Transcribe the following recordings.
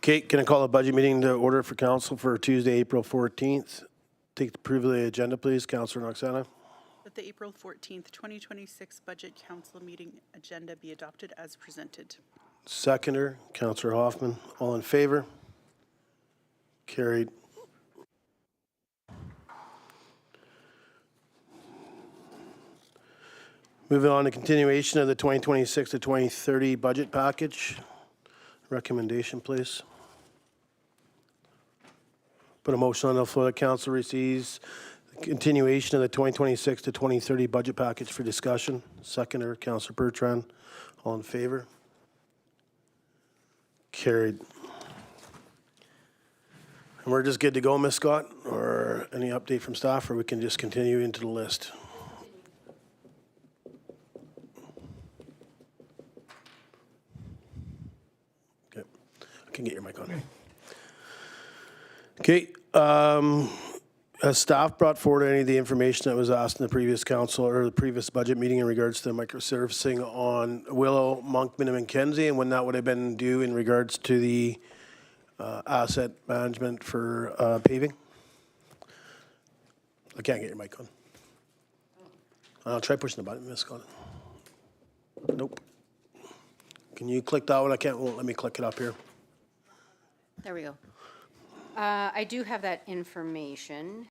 Okay, can I call a budget meeting to order for council for Tuesday, April 14th? Take the approval of the agenda, please. Councillor Noxana. That the April 14th, 2026 Budget Council meeting agenda be adopted as presented. Seconder, Councillor Hoffman. All in favor? Carried. Moving on to continuation of the 2026 to 2030 budget package. Recommendation, please. Put a motion on the floor that council receives the continuation of the 2026 to 2030 budget package for discussion. Seconder, Councillor Bertrand. All in favor? Carried. And we're just good to go, Ms. Scott? Or any update from staff, or we can just continue into the list? Okay. I can get your mic on. Okay. Has staff brought forward any of the information that was asked in the previous council or the previous budget meeting in regards to microservicing on Willow, Monkman, and Mackenzie, and when that would have been due in regards to the asset management for paving? I can't get your mic on. I'll try pushing the button, Miss Scott. Nope. Can you click that one? I can't, won't let me click it up here. There we go. I do have that information.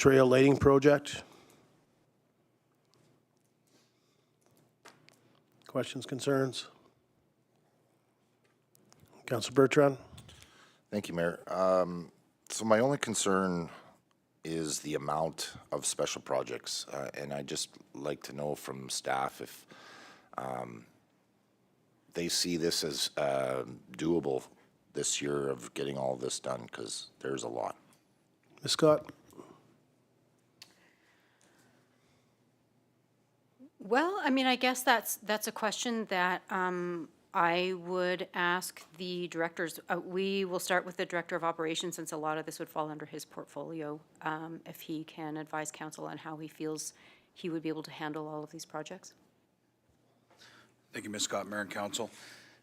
Trail lighting project. Questions, concerns? Councillor Bertrand? Thank you, Mayor. So my only concern is the amount of special projects, and I'd just like to know from staff if they see this as doable this year of getting all this done, because there's a lot. Ms. Scott? Well, I mean, I guess that's a question that I would ask the directors. We will start with the Director of Operations, since a lot of this would fall under his portfolio, if he can advise council on how he feels he would be able to handle all of these projects. Thank you, Ms. Scott, Mayor and Council.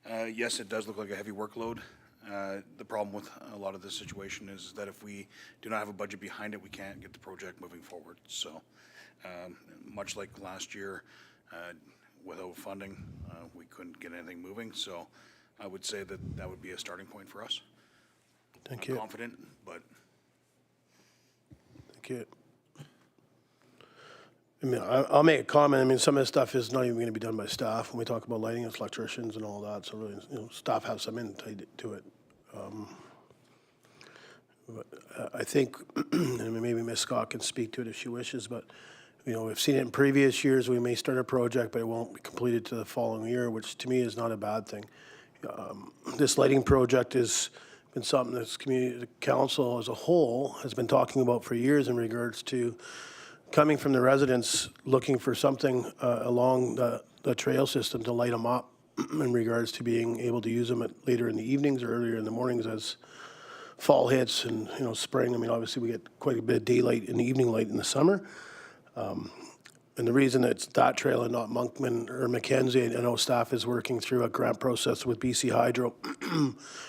Yes, it does look like a heavy workload. The problem with a lot of this situation is that if we do not have a budget behind it, we can't get the project moving forward. So much like last year, without funding, we couldn't get anything moving. So I would say that that would be a starting point for us. Thank I'm you. confident, but Thank you. I mean, I'll make a comment. I mean, some of this stuff is not even going to be done by staff. When we talk about lighting, it's electricians and all that. So really, staff have some insight to it. But I think, and maybe Ms. Scott can speak to it if she wishes, but we've seen it in previous years. We may start a project, but it won't be completed to the following year, which to me is not a bad thing. This lighting project has been something that's the council as a whole has been talking about for years in regards to coming from the residents looking for something along the trail system to light them up in regards to being able to use them later in the evenings or earlier in the mornings as fall hits and spring. I mean, obviously we get quite a bit of daylight and evening light in the summer. And the reason it's that trail and not Monkman or Mackenzie, I know staff is working through a grant process with BC Hydro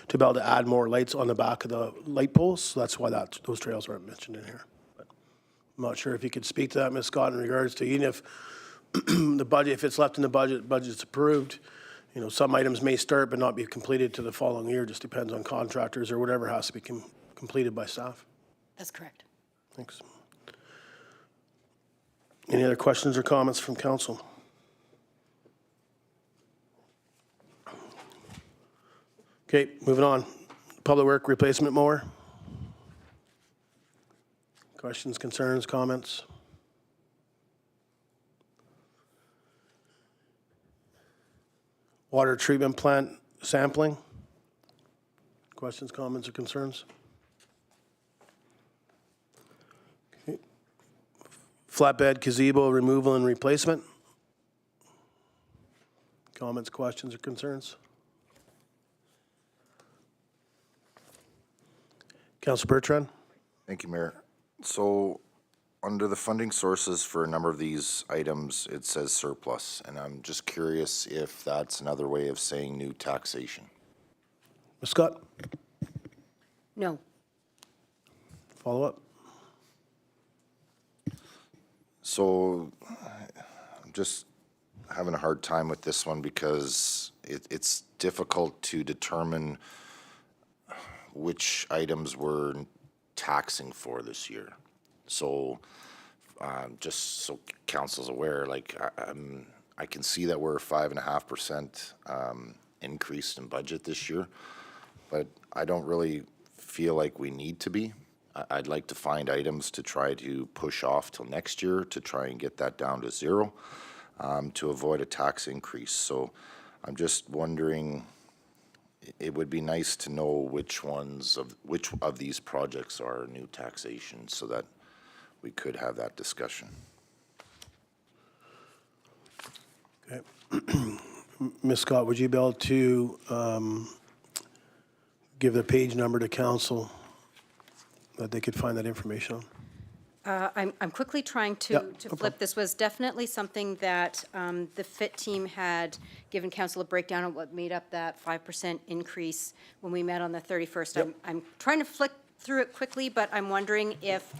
to be able to add more lights on the back of the light poles. So that's why those trails aren't mentioned in here. But I'm not sure if you could speak to that, Ms. Scott, in regards to even if the budget, if it's left in the budget's approved, some items may start but not be completed to the following year. Just depends on contractors or whatever has to be completed by staff. That's correct. Thanks. Any other questions or comments from council? Okay, moving on. Public work replacement mower. Questions, concerns, comments? Water treatment plant sampling. Questions, comments, or concerns? Okay. Flatbed gazebo removal and replacement. Comments, questions, or concerns? Councilor Bertrand? Thank you, Mayor. So under the funding sources for a number of these items, it says surplus, and I'm just curious if that's another way of saying new taxation. Ms. Scott? No. Follow up? So I'm just having a hard time with this one because it's difficult to determine which items we're taxing for this year. So just so council's aware, like I can see that we're 5.5% increase in budget this year, but I don't really feel like we need to be. I'd like to find items to try to push off till next year to try and get that down to zero to avoid a tax increase. So I'm just wondering, it would be nice to know which of these projects are new taxation so that we could have that discussion. Okay. Ms. Scott, would you be able to give the page number to council that they could find that information on? I'm quickly trying to Yep, no flip. problem. This was definitely something that the FIT team had given council a breakdown of what made up that 5% increase when we met on the 31st. Yep. I'm trying to flick through it quickly, but I'm wondering if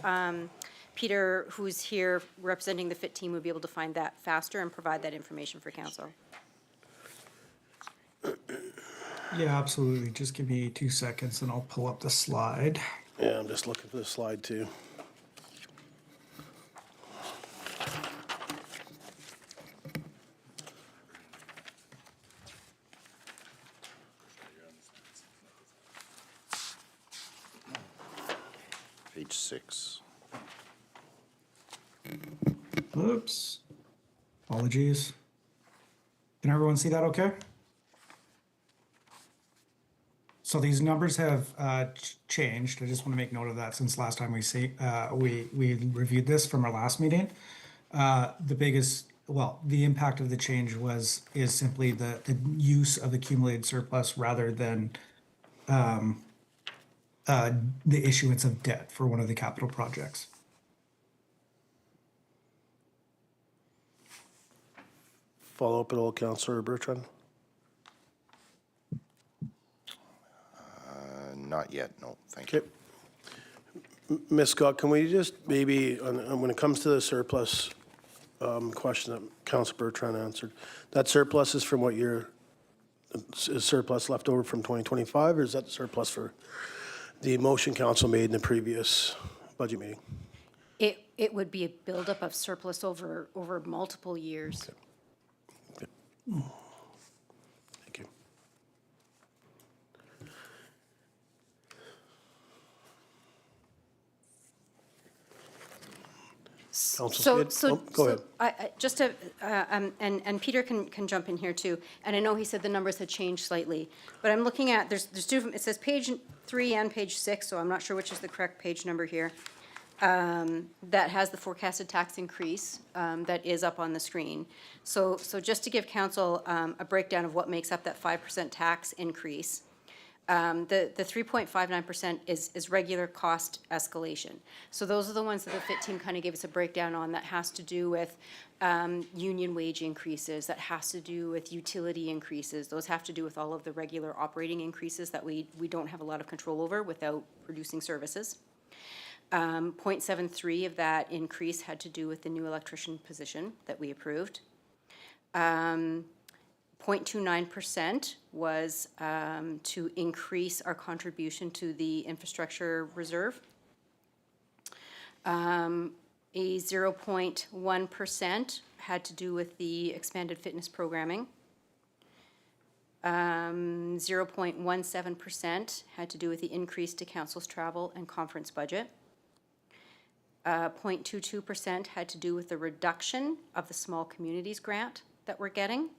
Peter, who's here representing the FIT team, would be able to find that faster and provide that information for council. Yeah, absolutely. Just give me 2 seconds and I'll pull up the slide. Yeah, I'm just looking for the slide too. Page 6. Oops. Apologies. Can everyone see that okay? So these numbers have changed. I just want to make note of that since last time we reviewed this from our last meeting. The impact of the change is simply the use of accumulated surplus rather than the issuance of debt for one of the capital projects. Follow up at all, Councillor Bertrand? Not yet, no, thank you. Okay. Ms. Scott, can we just maybe, when it comes to the surplus question that Councillor Bertrand answered, that surplus is from what year? Is surplus left over from 2025, or is that surplus for the motion council made in the previous budget meeting? It would be a buildup of surplus over multiple years. Thank you. Council Slade? Go ahead. Just to, and Peter can jump in here too, and I know he said the numbers had changed slightly, but I'm looking at, there's two, it says page 3 and page 6, so I'm not sure which is the correct page number here, that has the forecasted tax increase that is up on the screen. So just to give council a breakdown of what makes up that 5% tax increase, the 3.59% is regular cost escalation. So those are the ones that the FIT team kind of gave us a breakdown on, that has to do with union wage increases, that has to do with utility increases. Those have to do with all of the regular operating increases that we don't have a lot of control over without producing services. 0.73 of that increase had to do with the new electrician position that we approved. 0.29% was to increase our contribution to the infrastructure reserve. A 0.1% had to do with the expanded fitness programming. 0.17% had to do with the increase to council's travel and conference budget. 0.22% had to do with the reduction of the small communities grant that we're getting.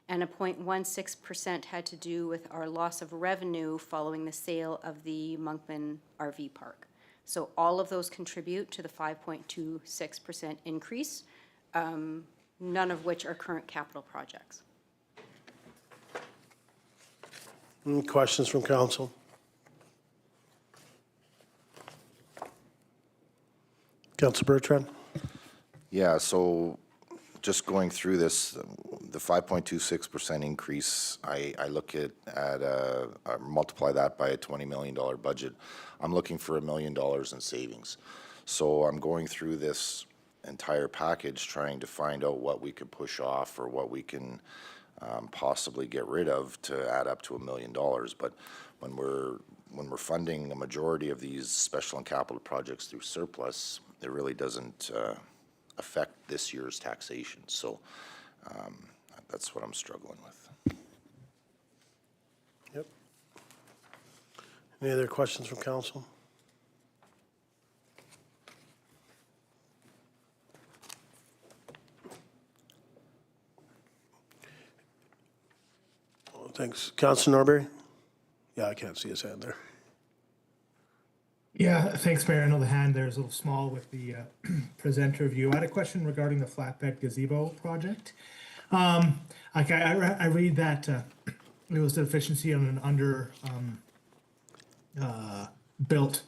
And a 0.16% had to do with our loss of revenue following the sale of the Monkman RV park. So all of those contribute to the 5.26% increase, none of which are current capital projects. Any questions from council? Councillor Bertrand? Yeah, so just going through this, the 5.26% increase, I look at multiply that by a $20 million budget. I'm looking for $1 million in savings. So I'm going through this entire package trying to find out what we could push off or what we can possibly get rid of to add up to $1 million. But when we're funding a majority of these special and capital projects through surplus, it really doesn't affect this year's taxation. So that's what I'm struggling with. Yep. Any other questions from council? Oh, thanks. Councillor Norbury? Yeah, I can't see his hand there. Yeah, thanks, Mayor. I know the hand there is a little small with the presenter view. I had a question regarding the flatbed gazebo project. I read that it was a deficiency on an under built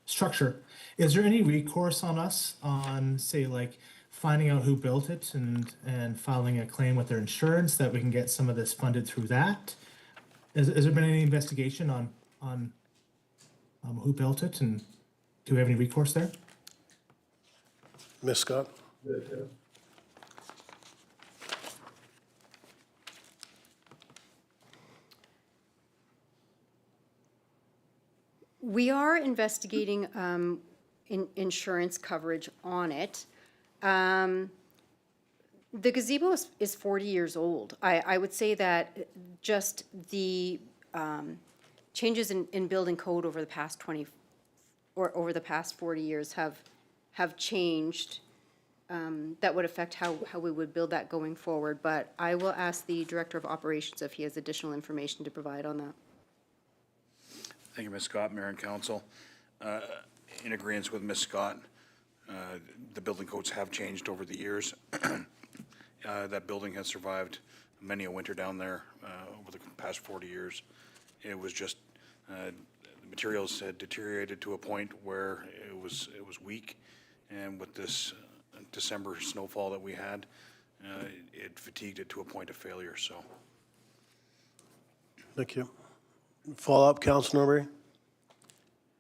structure. Is there any recourse on us on, say, like finding out who built it and filing a claim with their insurance that we can get some of this funded through that? Has there been any investigation on who built it, and do we have any recourse there? Ms. Scott? We are investigating insurance coverage on it. The gazebo is 40 years old. I would say that just the changes in building code over the past or over the past 40 years have changed that would affect how we would build that going forward. But I will ask the Director of Operations if he has additional information to provide on that. Thank you, Ms. Scott, Mayor and Council. In agreement with Ms. Scott, the building codes have changed over the years. That building has survived many a winter down there over the past 40 years. It was just, the materials had deteriorated to a point where it was weak. And with this December snowfall that we had, it fatigued it to a point of failure, so. Thank you. Follow-up, Councilor Norbury?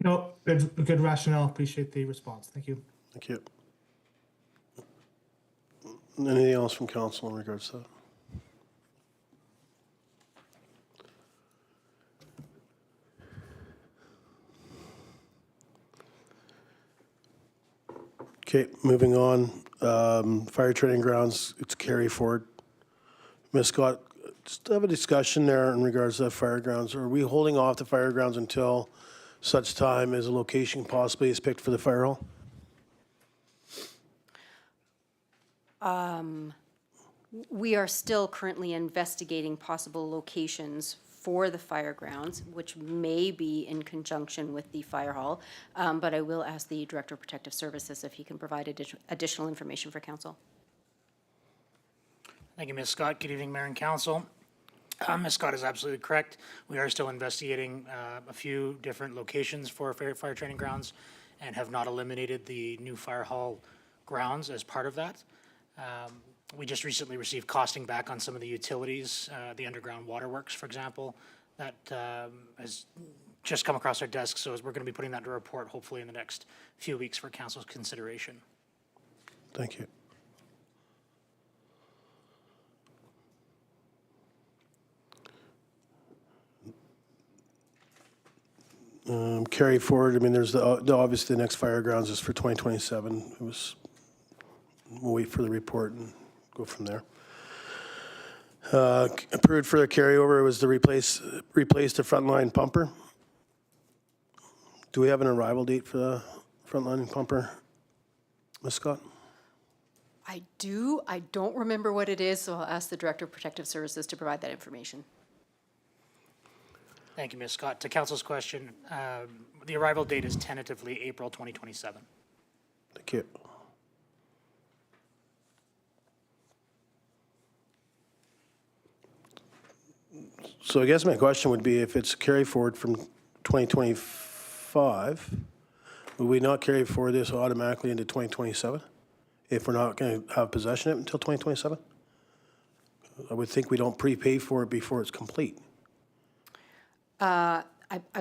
No, good rationale. Appreciate the response. Thank you. Thank you. Anything else from council in regards to that? Okay, moving on. Fire training grounds, it's carry forward. Ms. Scott, just have a discussion there in regards to the fire grounds. Are we holding off the fire grounds until such time as a location possibly is picked for the fire hall? We are still currently investigating possible locations for the fire grounds, which may be in conjunction with the fire hall. But I will ask the Director of Protective Services if he can provide additional information for council. Thank you, Ms. Scott. Good evening, Mayor and Council. Ms. Scott is absolutely correct. We are still investigating a few different locations for fire training grounds and have not eliminated the new fire hall grounds as part of that. We just recently received costing back on some of the utilities, the underground waterworks, for example, that has just come across our desk. So we're going to be putting that into a report hopefully in the next few weeks for council's consideration. Thank you. Carry forward, I mean, there's obviously the next fire grounds is for 2027. We'll wait for the report and go from there. Approved for the carryover was to replace the frontline pumper. Do we have an arrival date for the frontline pumper, Ms. Scott? I do. I don't remember what it is, so I'll ask the Director of Protective Services to provide that information. Thank you, Ms. Scott. To council's question, the arrival date is tentatively April 2027. Thank you. So I guess my question would be, if it's carry forward from 2025, will we not carry forward this automatically into 2027? If we're not going to have possession of it until 2027? I would think we don't prepay for it before it's complete. I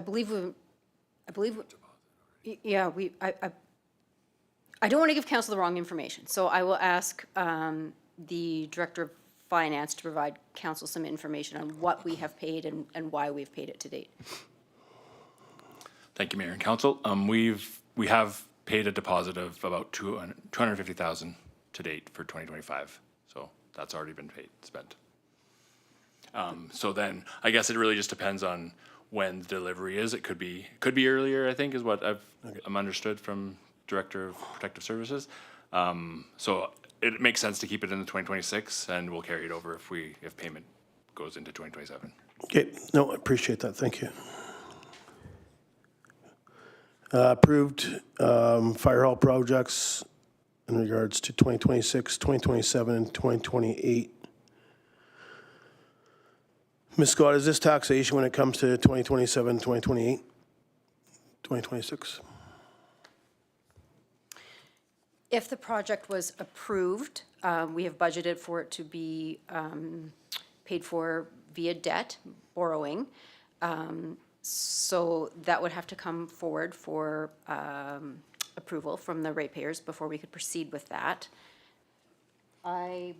believe, yeah, I don't want to give council the wrong information, so I will ask the Director of Finance to provide council some information on what we have paid and why we've paid it to date. Thank you, Mayor and Council. We have paid a deposit of about $250,000 to date for 2025, so that's already been spent. So then, I guess it really just depends on when the delivery is. It could be earlier, I think, is what I'm understood from Director of Protective Services. So it makes sense to keep it in the 2026, and we'll carry it over if payment goes into 2027. Okay, no, I appreciate that, thank you. Approved fire hall projects in regards to 2026, 2027, and 2028. Ms. Scott, is this taxation when it comes to 2027, 2028, 2026? If the project was approved, we have budgeted for it to be paid for via debt, borrowing. So that would have to come forward for approval from the ratepayers before we could proceed with that. I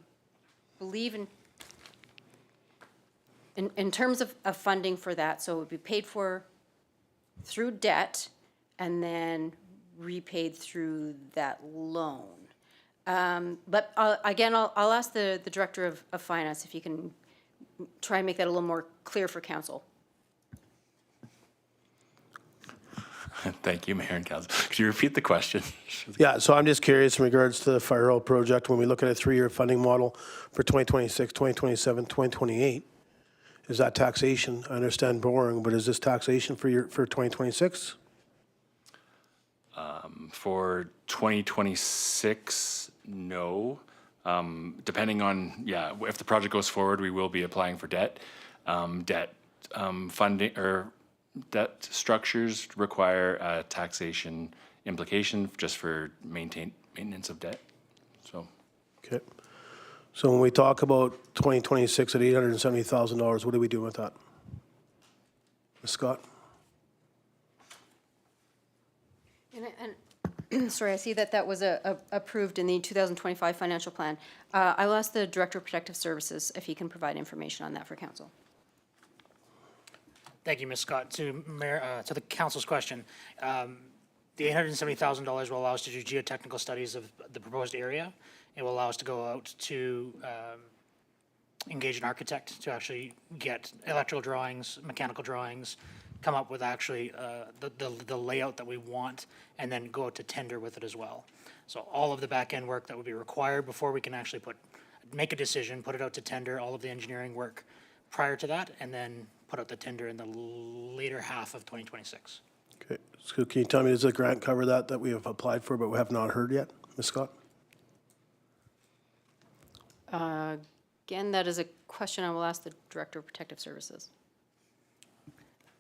believe in terms of funding for that, so it would be paid for through debt and then repaid through that loan. But again, I'll ask the Director of Finance if you can try and make that a little more clear for council. Thank you, Mayor and Council. Could you repeat the question? Yeah, so I'm just curious in regards to the fire hall project, when we look at a 3-year funding model for 2026, 2027, 2028, is that taxation? I understand boring, but is this taxation for 2026? For 2026, no. Depending on, yeah, if the project goes forward, we will be applying for debt. Funding or debt structures require a taxation implication just for maintenance of debt. So Okay. So when we talk about 2026 at $870,000, what do we do with that? Ms. Scott? And sorry, I see that that was approved in the 2025 financial plan. I'll ask the Director of Protective Services if he can provide information on that for council. Thank you, Ms. Scott. To the council's question, the $870,000 will allow us to do geotechnical studies of the proposed area. It will allow us to go out to engage an architect to actually get electrical drawings, mechanical drawings, come up with actually the layout that we want, and then go out to tender with it as well. So all of the back-end work that would be required before we can actually make a decision, put it out to tender, all of the engineering work prior to that, and then put out the tender in the later half of 2026. Okay. So can you tell me, does the grant cover that we have applied for but we have not heard yet? Ms. Scott? Again, that is a question I will ask the Director of Protective Services.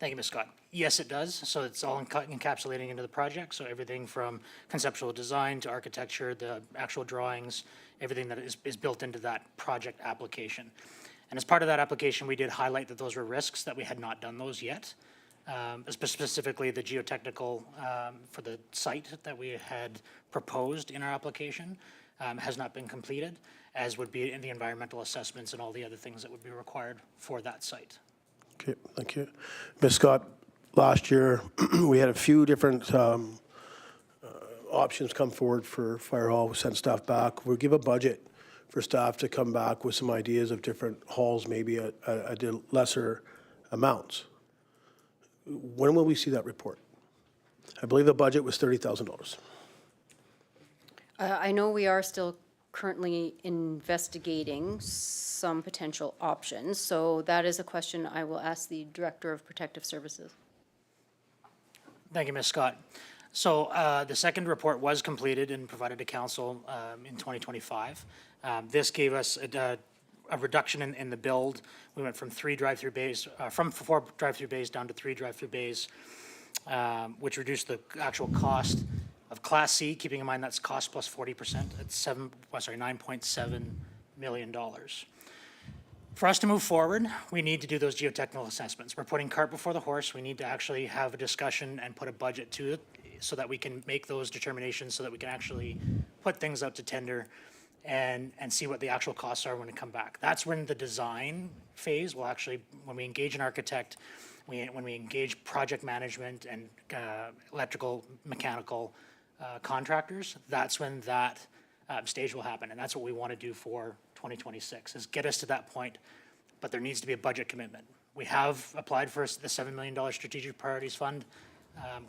Thank you, Ms. Scott. Yes, it does. So it's all encapsulating into the project. So everything from conceptual design to architecture, the actual drawings, everything that is built into that project application. And as part of that application, we did highlight that those were risks, that we had not done those yet. Specifically, the geotechnical for the site that we had proposed in our application has not been completed, as would be in the environmental assessments and all the other things that would be required for that site. Okay, thank you. Ms. Scott, last year, we had a few different options come forward for fire hall. We sent staff back. We'll give a budget for staff to come back with some ideas of different halls, maybe at lesser amounts. When will we see that report? I believe the budget was $30,000. I know we are still currently investigating some potential options, so that is a question I will ask the Director of Protective Services. Thank you, Ms. Scott. So the second report was completed and provided to council in 2025. This gave us a reduction in the build. We went from 4 drive-through bays down to 3 drive-through bays, which reduced the actual cost of Class C, keeping in mind that's cost plus 40%. It's $9.7 million. For us to move forward, we need to do those geotechnical assessments. We're putting cart before the horse. We need to actually have a discussion and put a budget to it so that we can make those determinations, so that we can actually put things out to tender and see what the actual costs are when we come back. That's when the design phase will actually, when we engage an architect, when we engage project management and electrical, mechanical contractors, that's when that stage will happen. And that's what we want to do for 2026, is get us to that point, but there needs to be a budget commitment. We have applied for the $7 million Strategic Priorities Fund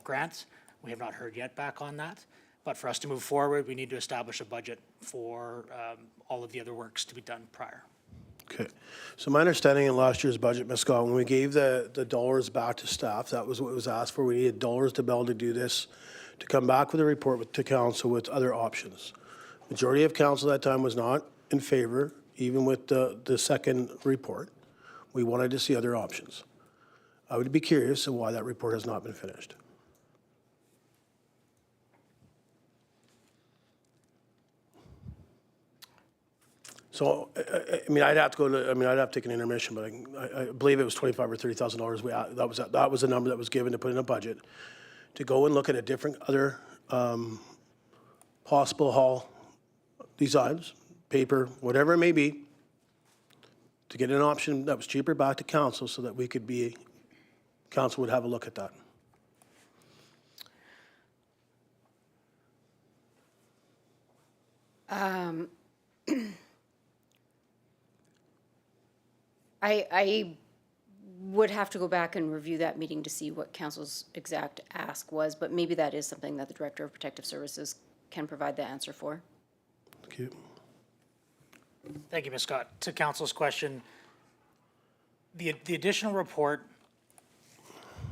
grant. We have not heard yet back on that. But for us to move forward, we need to establish a budget for all of the other works to be done prior. Okay. So my understanding in last year's budget, Ms. Scott, when we gave the dollars back to staff, that was what was asked for. We needed dollars to be able to do this, to come back with a report to council with other options. Majority of council at that time was not in favor, even with the second report. We wanted to see other options. I would be curious of why that report has not been finished. So, I mean, I'd have to take an intermission, but I believe it was $25,000 or $30,000. That was the number that was given to put in a budget to go and look at a different other possible hall designs, paper, whatever it may be, to get an option that was cheaper back to council so that we could be, council would have a look at that. I would have to go back and review that meeting to see what council's exact ask was, but maybe that is something that the Director of Protective Services can provide the answer for. Thank you. Thank you, Ms. Scott. To council's question, the additional report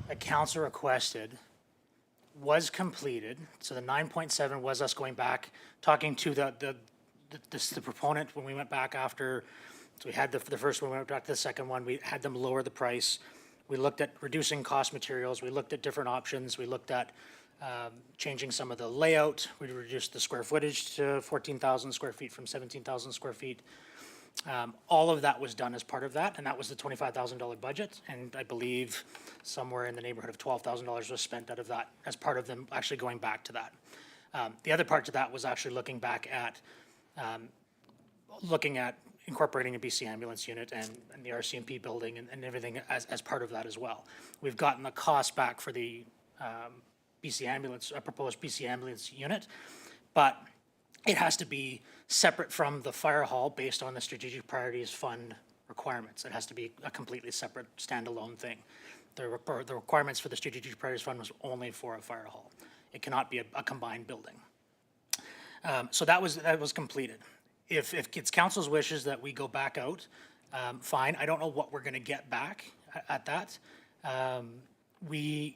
that council requested was completed. So the 9.7 was us going back, talking to the proponent when we went back after. So we had the first one, we went back to the second one. We had them lower the price. We looked at reducing cost materials. We looked at different options. We looked at changing some of the layout. We reduced the square footage to 14,000 square feet from 17,000 square feet. All of that was done as part of that, and that was the $25,000 budget. And I believe somewhere in the neighborhood of $12,000 was spent out of that as part of them actually going back to that. The other part to that was actually looking back at incorporating a BC ambulance unit and the RCMP building and everything as part of that as well. We've gotten the cost back for the BC ambulance, a proposed BC ambulance unit, but it has to be separate from the fire hall based on the strategic priorities fund requirements. It has to be a completely separate standalone thing. The requirements for the strategic priorities fund was only for a fire hall. It cannot be a combined building. So that was completed. If it's council's wishes that we go back out, fine. I don't know what we're going to get back at that. We're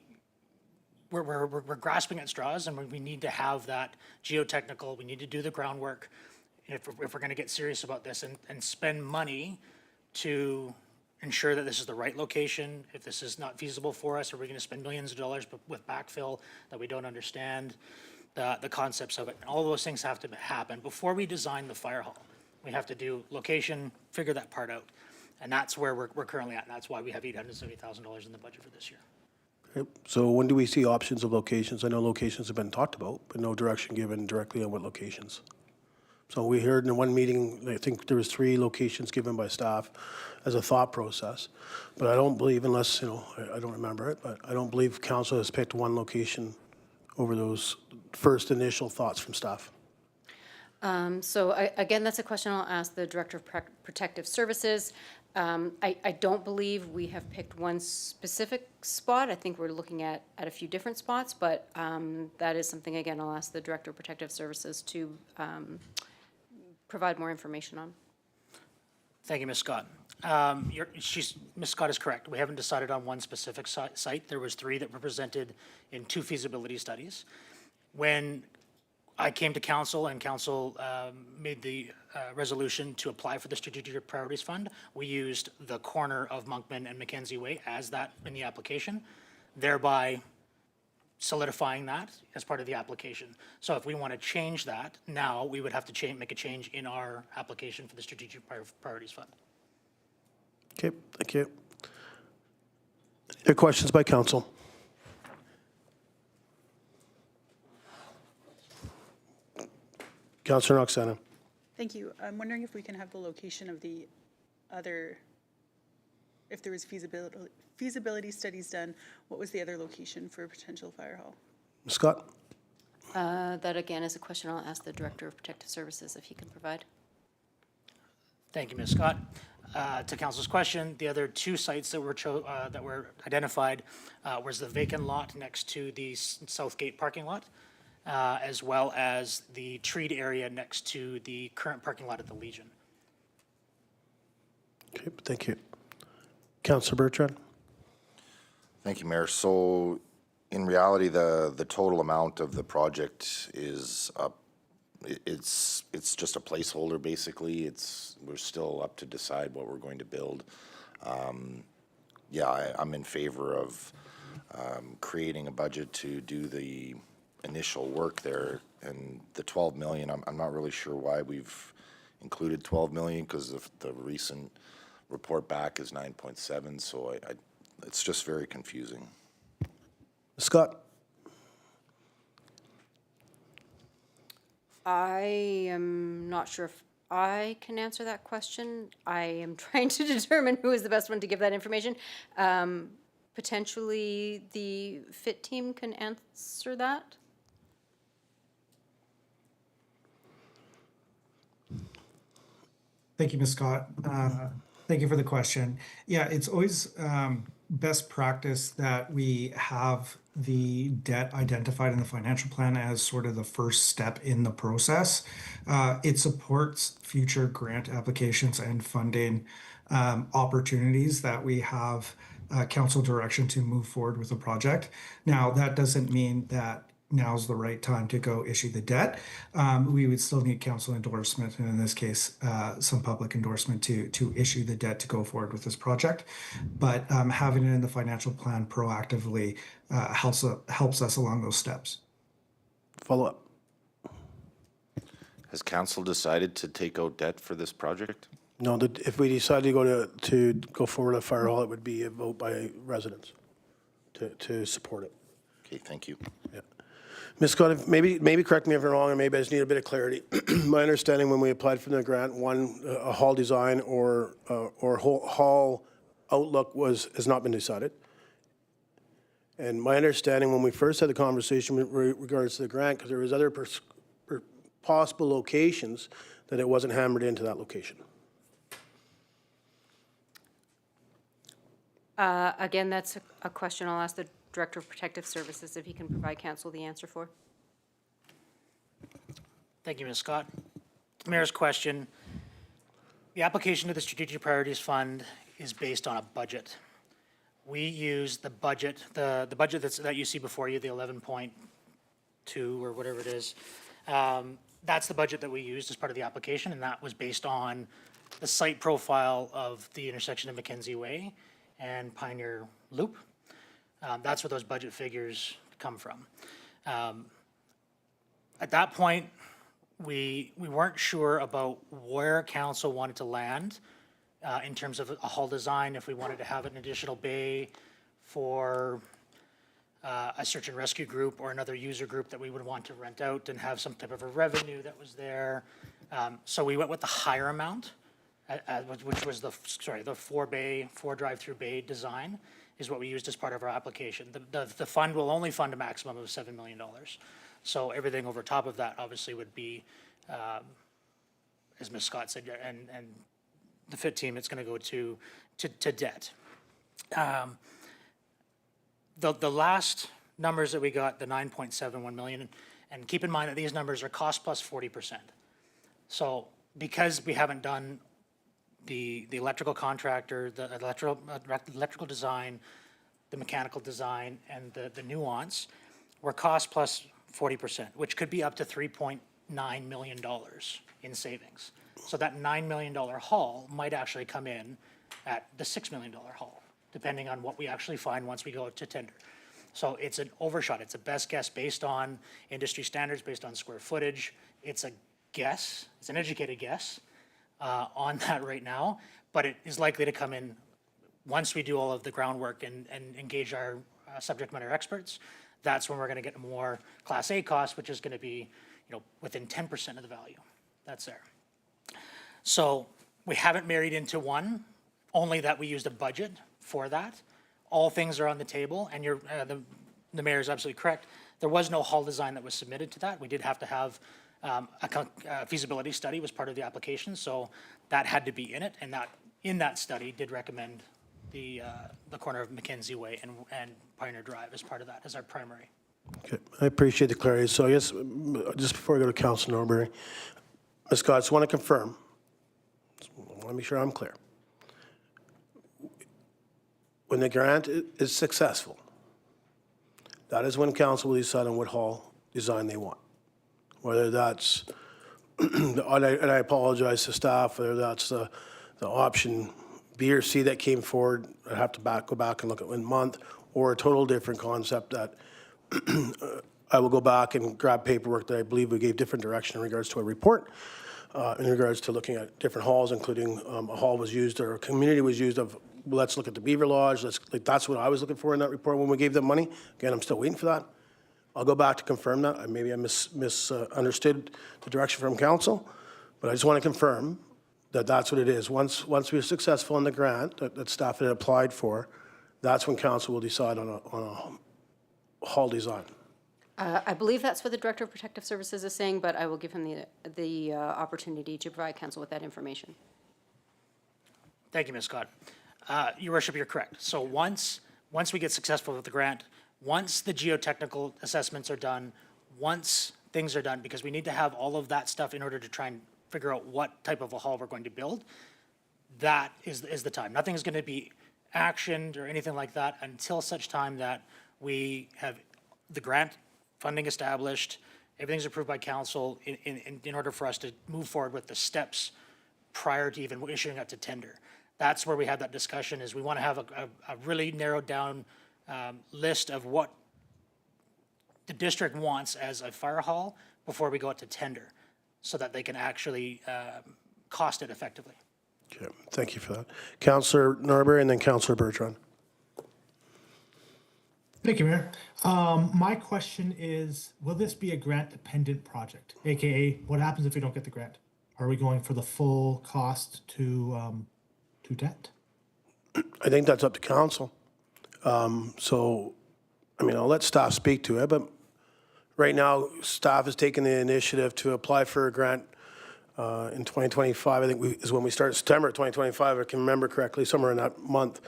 grasping at straws, and we need to have that geotechnical. We need to do the groundwork if we're going to get serious about this and spend money to ensure that this is the right location. If this is not feasible for us, are we going to spend millions of dollars with backfill that we don't understand? The concepts of it. All those things have to happen before we design the fire hall. We have to do location, figure that part out. And that's where we're currently at. And that's why we have $870,000 in the budget for this year. Okay. So when do we see options of locations? I know locations have been talked about, but no direction given directly on what locations. So we heard in one meeting, I think there was 3 locations given by staff as a thought process. But I don't believe, unless, I don't remember it, but I don't believe council has picked one location over those first initial thoughts from staff. Again, that's a question I'll ask the Director of Protective Services. I don't believe we have picked one specific spot. I think we're looking at a few different spots, but that is something, again, I'll ask the Director of Protective Services to provide more information on. Thank you, Ms. Scott. Ms. Scott is correct. We haven't decided on one specific site. There was 3 that were presented in 2 feasibility studies. When I came to council and council made the resolution to apply for the Strategic Priorities Fund, we used the corner of Monkman and Mackenzie Way as that in the application, thereby solidifying that as part of the application. So if we want to change that now, we would have to make a change in our application for the Strategic Priorities Fund. Okay, thank you. Any questions by council? Councillor Oksana. Thank you. I'm wondering if we can have the location of the other, if there was feasibility studies done, what was the other location for a potential fire hall? Scott? That, again, is a question I'll ask the Director of Protective Services if he can provide. Thank you, Ms. Scott. To council's question, the other 2 sites that were identified was the vacant lot next to the Southgate parking lot, as well as the treed area next to the current parking lot at the Legion. Okay, thank you. Councillor Bertrand? Thank you, Mayor. So in reality, the total amount of the project is up. It's just a placeholder, basically. We're still up to decide what we're going to build. Yeah, I'm in favor of creating a budget to do the initial work there, and the 12 million, I'm not really sure why we've included 12 million, because the recent report back is 9.7, so it's just very confusing. Scott? I am not sure if I can answer that question. I am trying to determine who is the best one to give that information. Potentially the FIT team can answer that. Thank you, Ms. Scott. Thank you for the question. Yeah, it's always best practice that we have the debt identified in the financial plan as sort of the first step in the process. It supports future grant applications and funding opportunities that we have council direction to move forward with the project. Now, that doesn't mean that now's the right time to go issue the debt. We would still need council endorsement, and in this case, some public endorsement to issue the debt to go forward with this project. But having it in the financial plan proactively helps us along those steps. Follow up. Has council decided to take out debt for this project? No, if we decide to go forward with fire hall, it would be a vote by residents to support it. Okay, thank you. Yeah. Ms. Scott, maybe correct me if I'm wrong, or maybe I just need a bit of clarity. My understanding when we applied for the grant, a hall design or hall outlook has not been decided. And my understanding when we first had the conversation with regards to the grant, because there was other possible locations, that it wasn't hammered into that location. Again, that's a question I'll ask the Director of Protective Services if he can provide council the answer for. Thank you, Ms. Scott. Mayor's question. The application to the Strategic Priorities Fund is based on a budget. We use the budget, the budget that you see before you, the 11.2 or whatever it is. That's the budget that we used as part of the application, and that was based on the site profile of the intersection of Mackenzie Way and Pioneer Loop. That's where those budget figures come from. At that point, we weren't sure about where council wanted to land in terms of a hall design, if we wanted to have an additional bay for a search and rescue group or another user group that we would want to rent out and have some type of a revenue that was there. So we went with the higher amount, which was the 4 drive-through bay design is what we used as part of our application. The fund will only fund a maximum of $7 million. So everything over top of that obviously would be, as Ms. Scott said, and the FIT team, it's going to go to debt. The last numbers that we got, the 9.71 million, and keep in mind that these numbers are cost plus 40%. So because we haven't done the electrical contractor, the electrical design, the mechanical design, and the nuance, we're cost plus 40%, which could be up to $3.9 million in savings. So that $9 million haul might actually come in at the $6 million haul, depending on what we actually find once we go to tender. So it's an overshot. It's a best guess based on industry standards, based on square footage. It's a guess. It's an educated guess on that right now, but it is likely to come in once we do all of the groundwork and engage our subject matter experts. That's when we're going to get more Class A costs, which is going to be, within 10% of the value. That's there. So we haven't married into one, only that we used a budget for that. All things are on the table, and the mayor is absolutely correct. There was no hall design that was submitted to that. We did have to have a feasibility study was part of the application, so that had to be in it, and that in that study did recommend the corner of Mackenzie Way and Pioneer Drive as part of that as our primary. Okay, I appreciate the clarity. So I guess just before I go to Councilor Norbury, Ms. Scott, I just want to confirm. I want to make sure I'm clear. When the grant is successful, that is when council will decide on what hall design they want. Whether that's, and I apologize to staff, whether that's the option B or C that came forward, I have to go back and look at 1 month, or a total different concept that I will go back and grab paperwork that I believe we gave different direction in regards to a report, in regards to looking at different halls, including a hall was used or a community was used of, let's look at the BYLAWS. That's what I was looking for in that report when we gave them money. Again, I'm still waiting for that. I'll go back to confirm that. Maybe I misunderstood the direction from council, but I just want to confirm that that's what it is. Once we're successful in the grant that staff had applied for, that's when council will decide on a hall design. I believe that's what the Director of Protective Services is saying, but I will give him the opportunity to provide council with that information. Thank you, Ms. Scott. Your worship, you're correct. So once we get successful with the grant, once the geotechnical assessments are done, once things are done, because we need to have all of that stuff in order to try and figure out what type of a hall we're going to build, that is the time. Nothing is going to be actioned or anything like that until such time that we have the grant funding established, everything's approved by council in order for us to move forward with the steps prior to even issuing it to tender. That's where we had that discussion, is we want to have a really narrowed down list of what the district wants as a fire hall before we go out to tender, so that they can actually cost it effectively. Okay, thank you for that. Councillor Norbury and then Councillor Bertrand. Thank you, Mayor. My question is, will this be a grant-dependent project? AKA, what happens if we don't get the grant? Are we going for the full cost to debt? I think that's up to council. So, I mean, I'll let staff speak to it, but right now, staff has taken the initiative to apply for a grant in 2025. I think is when we start, September 2025, if I can remember correctly, somewhere in that month.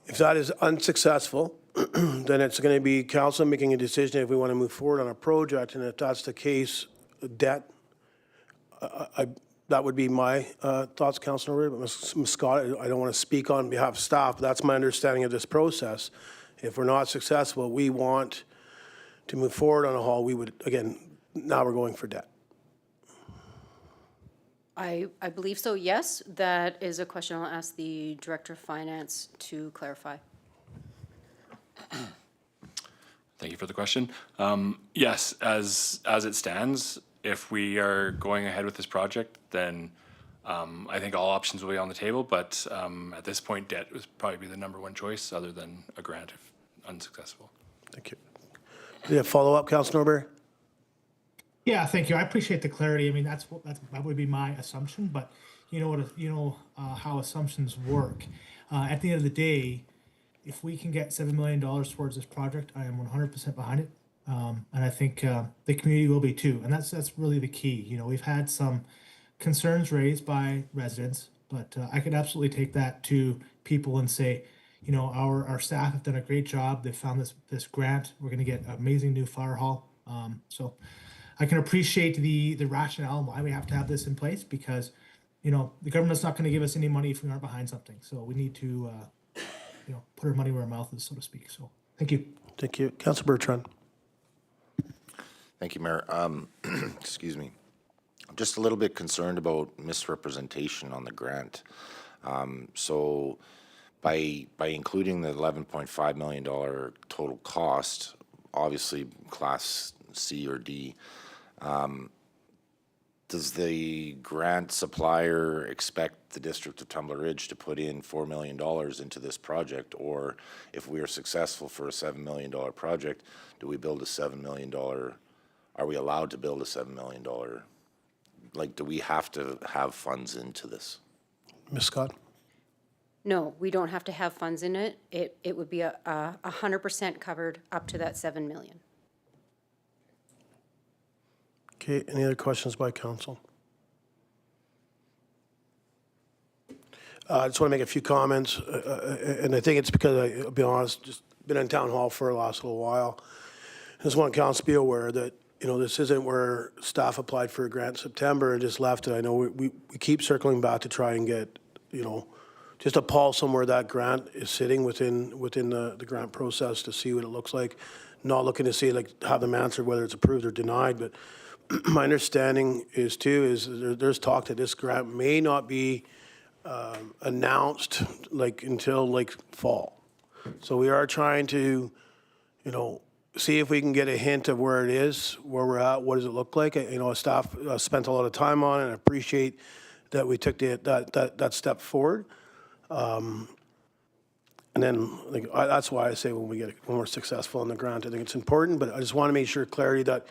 If that is unsuccessful, then it's going to be council making a decision if we want to move forward on a project, and if that's the case, debt, that would be my thoughts, Councilor Ray. But Ms. Scott, I don't want to speak on behalf of staff, but that's my understanding of this process. If we're not successful, we want to move forward on a hall, we would, again, now we're going for debt. I believe so, yes. That is a question I'll ask the Director of Finance to clarify. Thank you for the question. Yes, as it stands, if we are going ahead with this project, then I think all options will be on the table, but at this point, debt would probably be the number one choice, other than a grant if unsuccessful. Thank you. Do you have follow-up, Councilor Norbury? Yeah, thank you. I appreciate the clarity. I mean, that would be my assumption, but you know how assumptions work. At the end of the day, if we can get $7 million towards this project, I am 100% behind it, and I think the community will be too. And that's really the key. You know, we've had some concerns raised by residents, but I could absolutely take that to people and say, you know, our staff have done a great job. They found this grant. We're going to get an amazing new fire hall. So I can appreciate the rationale and why we have to have this in place, because, you know, the government's not going to give us any money if we aren't behind something. So we need to, you know, put our money where our mouth is, so to speak. So thank you. Thank you. Councilor Bertrand. Thank you, Mayor. Excuse me. I'm just a little bit concerned about misrepresentation on the grant. So by including the $11.5 million total cost, obviously Class C or D, does the grant supplier expect the District of Tumbler Ridge to put in $4 million into this project? Or if we are successful for a $7 million project, do we build a $7 million, are we allowed to build a $7 million? Like, do we have to have funds into this? Ms. Scott? No, we don't have to have funds in it. It would be 100% covered up to that 7 million. Okay, any other questions by council? I just want to make a few comments, and I think it's because I'll be honest, just been in town hall for the last little while. I just want council to be aware that, you know, this isn't where staff applied for a grant in September and just left it. I know we keep circling back to try and get, you know, just a pulse on where that grant is sitting within the grant process to see what it looks like. Not looking to see, like, have them answer whether it's approved or denied, but my understanding is there's talk that this grant may not be announced like until like fall. So we are trying to, you know, see if we can get a hint of where it is, where we're at, what does it look like. You know, staff spent a lot of time on it, and I appreciate that we took that step forward. And then, like, that's why I say when we're successful in the grant, I think it's important. But I just want to make sure clarity that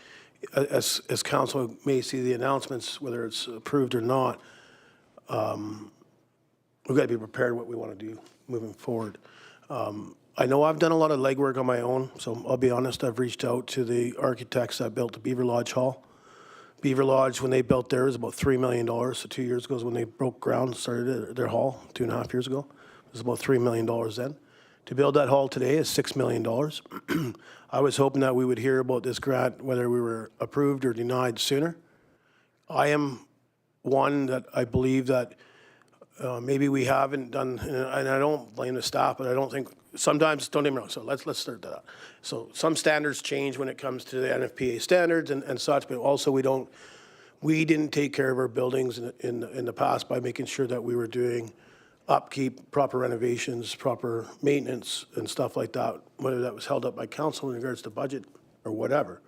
as council may see the announcements, whether it's approved or not, we've got to be prepared what we want to do moving forward. I know I've done a lot of legwork on my own, so I'll be honest. I've reached out to the architects that built the Beaver Lodge Hall Beaver Lodge, when they built theirs, about $3 million. So 2 years ago is when they broke ground and started their hall, 2.5 years ago. It was about $3 million then. To build that hall today is $6 million. I was hoping that we would hear about this grant, whether we were approved or denied sooner. I am one that I believe that maybe we haven't done, and I don't blame the staff, but I don't think, sometimes, don't get me wrong, so let's start that out. So some standards change when it comes to the NFPA standards and such, but also we didn't take care of our buildings in the past by making sure that we were doing upkeep, proper renovations, proper maintenance and stuff like that, whether that was held up by council in regards to budget or whatever.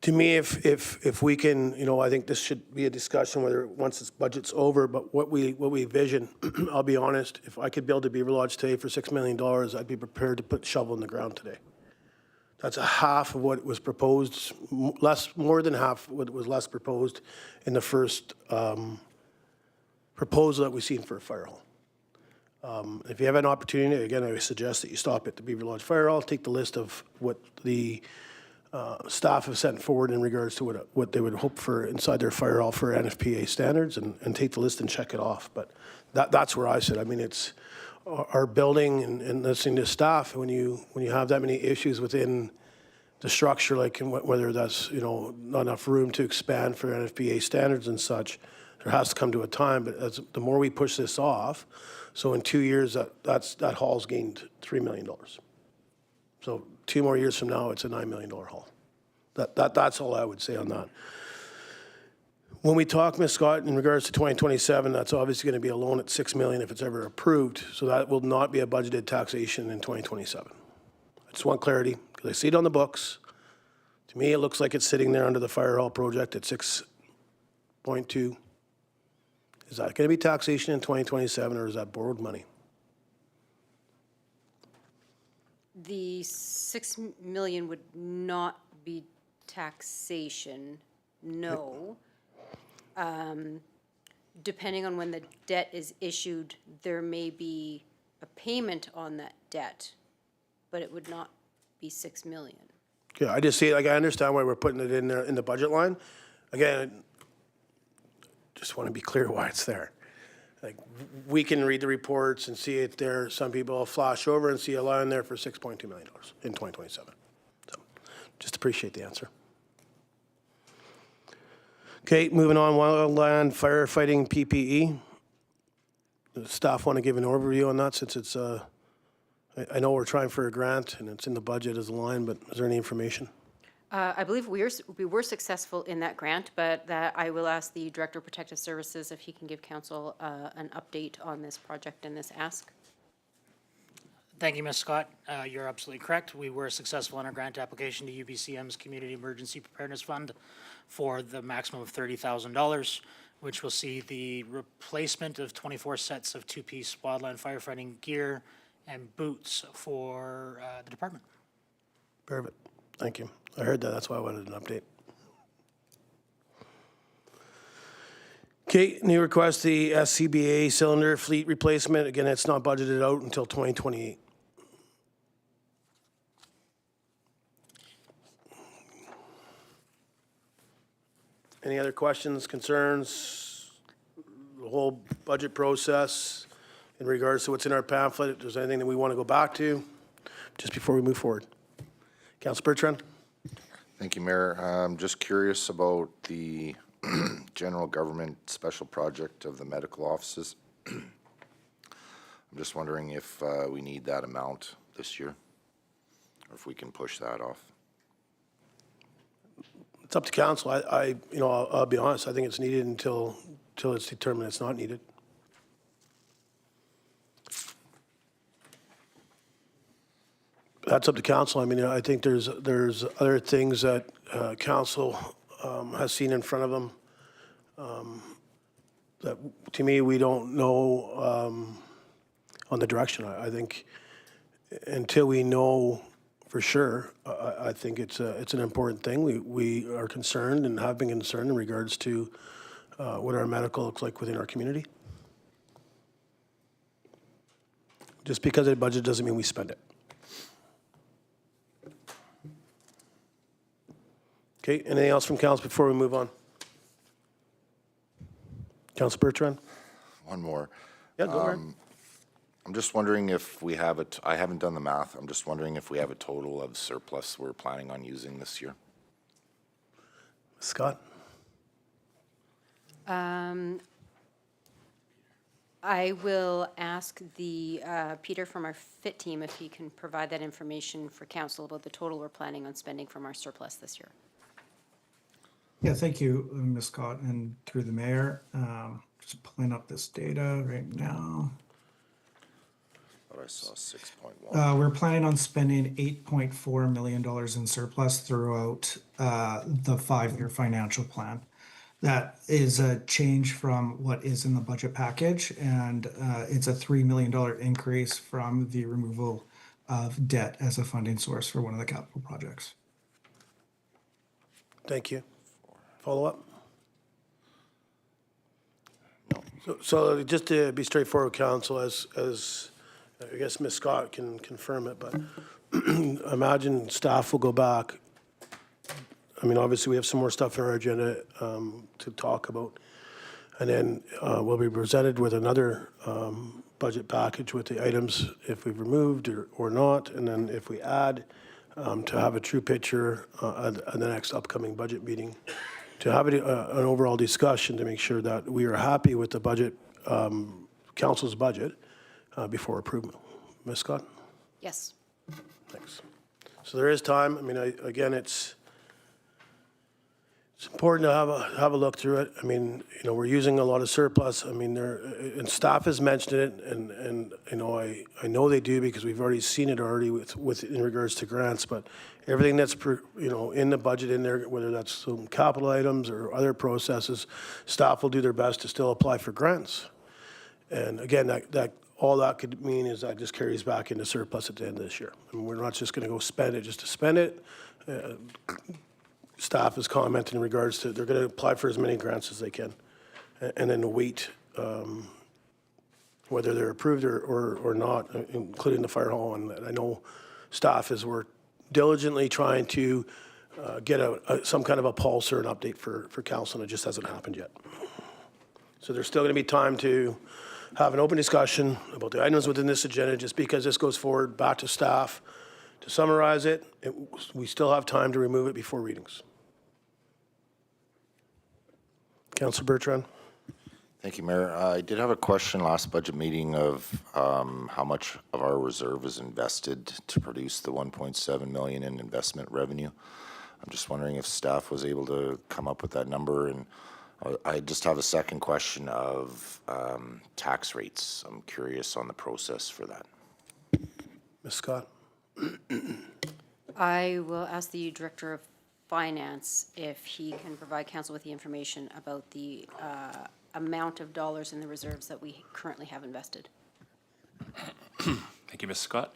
To me, if we can, I think this should be a discussion whether once this budget's over, but what we vision, I'll be honest, if I could build a Beaver Lodge today for $6 million, I'd be prepared to put shovel in the ground today. That's a half of what was proposed, more than half what was less proposed in the first proposal that we've seen for a fire hall. If you have an opportunity, again, I would suggest that you stop at the Beaver Lodge Fire Hall, take the list of what the staff have sent forward in regards to what they would hope for inside their fire hall for NFPA standards and take the list and check it off. But that's where I sit. I mean, it's our building and listening to staff, when you have that many issues within the structure, like whether that's, not enough room to expand for NFPA standards and such, there has to come to a time. But the more we push this off, so in 2 years, that hall's gained $3 million. So 2 more years from now, it's a $9 million hall. That's all I would say on that. When we talk, Ms. Scott, in regards to 2027, that's obviously going to be a loan at $6 million if it's ever approved. So that will not be a budgeted taxation in 2027. I just want clarity because I see it on the books. To me, it looks like it's sitting there under the fire hall project at 6.2. Is that going to be taxation in 2027 or is that borrowed money? The 6 million would not be taxation, no. Depending on when the debt is issued, there may be a payment on that debt, but it would not be 6 million. Okay, I just see, I understand why we're putting it in there in the budget line. Again, just want to be clear why it's there. Like, we can read the reports and see it there. Some people will flash over and see a line there for $6.2 million in 2027. So, just appreciate the answer. Okay, moving on, wildland firefighting PPE. Does staff want to give an overview on that since it's, I know we're trying for a grant and it's in the budget as a line, but is there any information? I believe we were successful in that grant, but that I will ask the Director of Protective Services if he can give council an update on this project and this ask. Thank you, Ms. Scott. You're absolutely correct. We were successful in our grant application to UBCM's Community Emergency Preparedness Fund for the maximum of $30,000, which will see the replacement of 24 sets of two-piece wildland firefighting gear and boots for the department. Perfect. Thank you. I heard that. That's why I wanted an update. Okay, new request, the SCBA cylinder fleet replacement. Again, it's not budgeted out until 2028. Any other questions, concerns? The whole budget process in regards to what's in our pamphlet? If there's anything that we want to go back to just before we move forward. Councilor Bertrand? Thank you, Mayor. I'm just curious about the general government special project of the medical offices. I'm just wondering if we need that amount this year, or if we can push that off. It's up to council. I'll be honest, I think it's needed until it's determined it's not needed. That's up to council. I mean, I think there's other things that council has seen in front of them that, to me, we don't know on the direction. I think until we know for sure, I think it's an important thing. We are concerned and have been concerned in regards to what our medical looks like within our community. Just because it's budget doesn't mean we spend it. Okay, anything else from council before we move on? Council Bertrand? One more. Yeah, go ahead. I'm just wondering if we have I haven't done the math. I'm just wondering if we have a total of surplus we're planning on using this year. Scott? I will ask the, Peter from our FIT team if he can provide that information for council about the total we're planning on spending from our surplus this year. Yeah, thank you, Ms. Scott, and through the mayor. Just pulling up this data right now. But I saw 6.1. We're planning on spending $8.4 million in surplus throughout the 5-year financial plan. That is a change from what is in the budget package, and it's a $3 million increase from the removal of debt as a funding source for one of the capital projects. Thank you. Follow up? So just to be straightforward, council, as I guess Ms. Scott can confirm it, but imagine staff will go back. I mean, obviously, we have some more stuff in our agenda to talk about. And then we'll be presented with another budget package with the items if we've removed or not. And then if we add, to have a true picture at the next upcoming budget meeting, to have an overall discussion to make sure that we are happy with the budget, council's budget, before approval. Ms. Scott? Yes. Thanks. So there is time. I mean, again, it's important to have a look through it. I mean, you know, we're using a lot of surplus. I mean, and staff has mentioned it, and you know, I know they do because we've already seen it already with in regards to grants. But everything that's in the budget in there, whether that's some capital items or other processes, staff will do their best to still apply for grants. And again, that all that could mean is that just carries back into surplus at the end of this year. I mean, we're not just going to go spend it just to spend it. Staff is commenting in regards to they're going to apply for as many grants as they can, and then wait whether they're approved or not, including the fire hall. And I know staff is worked diligently trying to get some kind of a pulse or an update for council, and it just hasn't happened yet. So there's still going to be time to have an open discussion about the items within this agenda. Just because this goes forward back to staff to summarize it, we still have time to remove it before readings. Councillor Bertrand. Thank you, Mayor. I did have a question last budget meeting of how much of our reserve is invested to produce the 1.7 million in investment revenue. I'm just wondering if staff was able to come up with that number. And I just have a second question of tax rates. I'm curious on the process for that. Ms. Scott. I will ask the Director of Finance if he can provide council with the information about the amount of dollars in the reserves that we currently have invested. Thank you, Ms. Scott.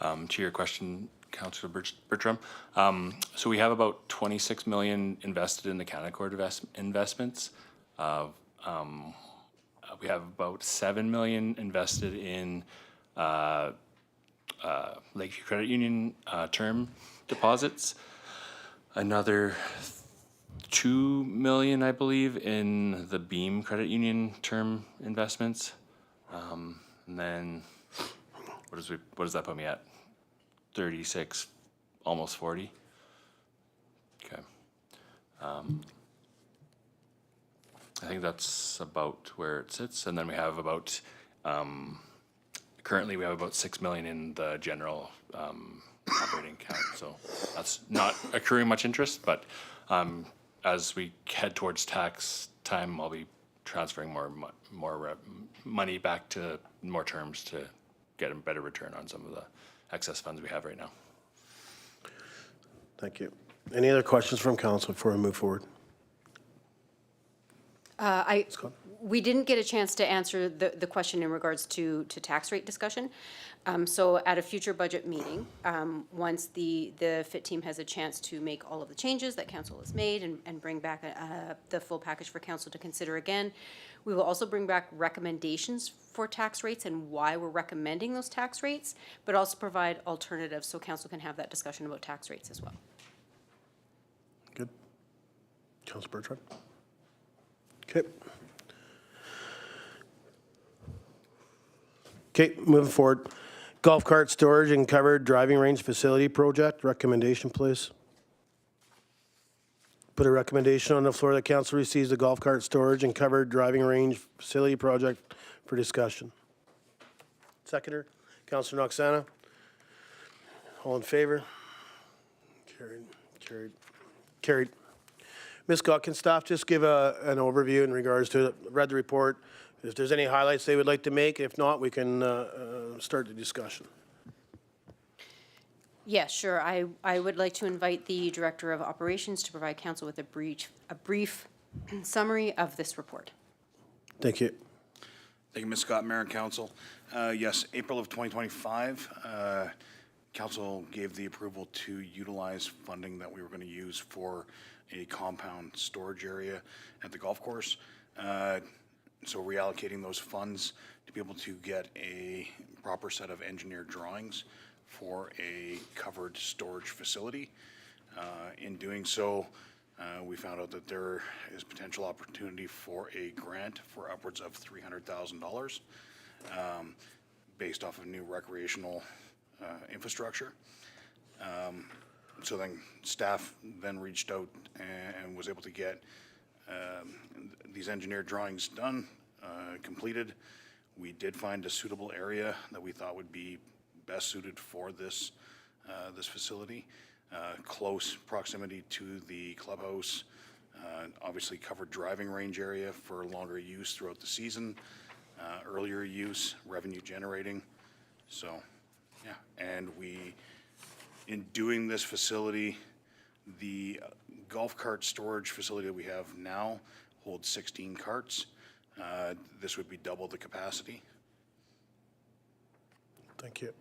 To your question, Councillor Bertram, so we have about 26 million invested in the Canaccord investments. We have about 7 million invested in Lakeview Credit Union term deposits. Another 2 million, I believe, in the Beam Credit Union term investments. And then what does that put me at? 36, almost 40. Okay. I think that's about where it sits. And then we have about, currently we have about 6 million in the general operating account. So that's not accruing much interest, but as we head towards tax time, I'll be transferring more money back to more terms to get a better return on some of the excess funds we have right now. Thank you. Any other questions from council before we move forward? We didn't get a chance to answer the question in regards to tax rate discussion. So at a future budget meeting, once the FIT team has a chance to make all of the changes that council has made and bring back the full package for council to consider again, we will also bring back recommendations for tax rates and why we're recommending those tax rates, but also provide alternatives so council can have that discussion about tax rates as well. Good. Councilor Bertrand? Okay. Okay, moving forward. Golf cart storage and covered driving range facility project, recommendation, please. Put a recommendation on the floor that council receives the golf cart storage and covered driving range facility project for discussion. Seconder, Councilor Noxana. All in favor? Carried. Ms. Scott, can staff just give an overview in regards to, read the report, if there's any highlights they would like to make? If not, we can start the discussion. Yeah, sure. I would like to invite the Director of Operations to provide council with a brief summary of this report. Thank you. Thank you, Ms. Scott, Mayor and Council. Yes, April of 2025, Council gave the approval to utilize funding that we were going to use for a compound storage area at the golf course. So reallocating those funds to be able to get a proper set of engineered drawings for a covered storage facility. In doing so, we found out that there is potential opportunity for a grant for upwards of $300,000 based off of new recreational infrastructure. So then staff then reached out and was able to get these engineered drawings done, completed. We did find a suitable area that we thought would be best suited for this this facility. Close proximity to the clubhouse, obviously covered driving range area for longer use throughout the season, earlier use, revenue generating. So, yeah, and we, in doing this facility, the golf cart storage facility that we have now holds 16 carts. This would be double the capacity. Thank you.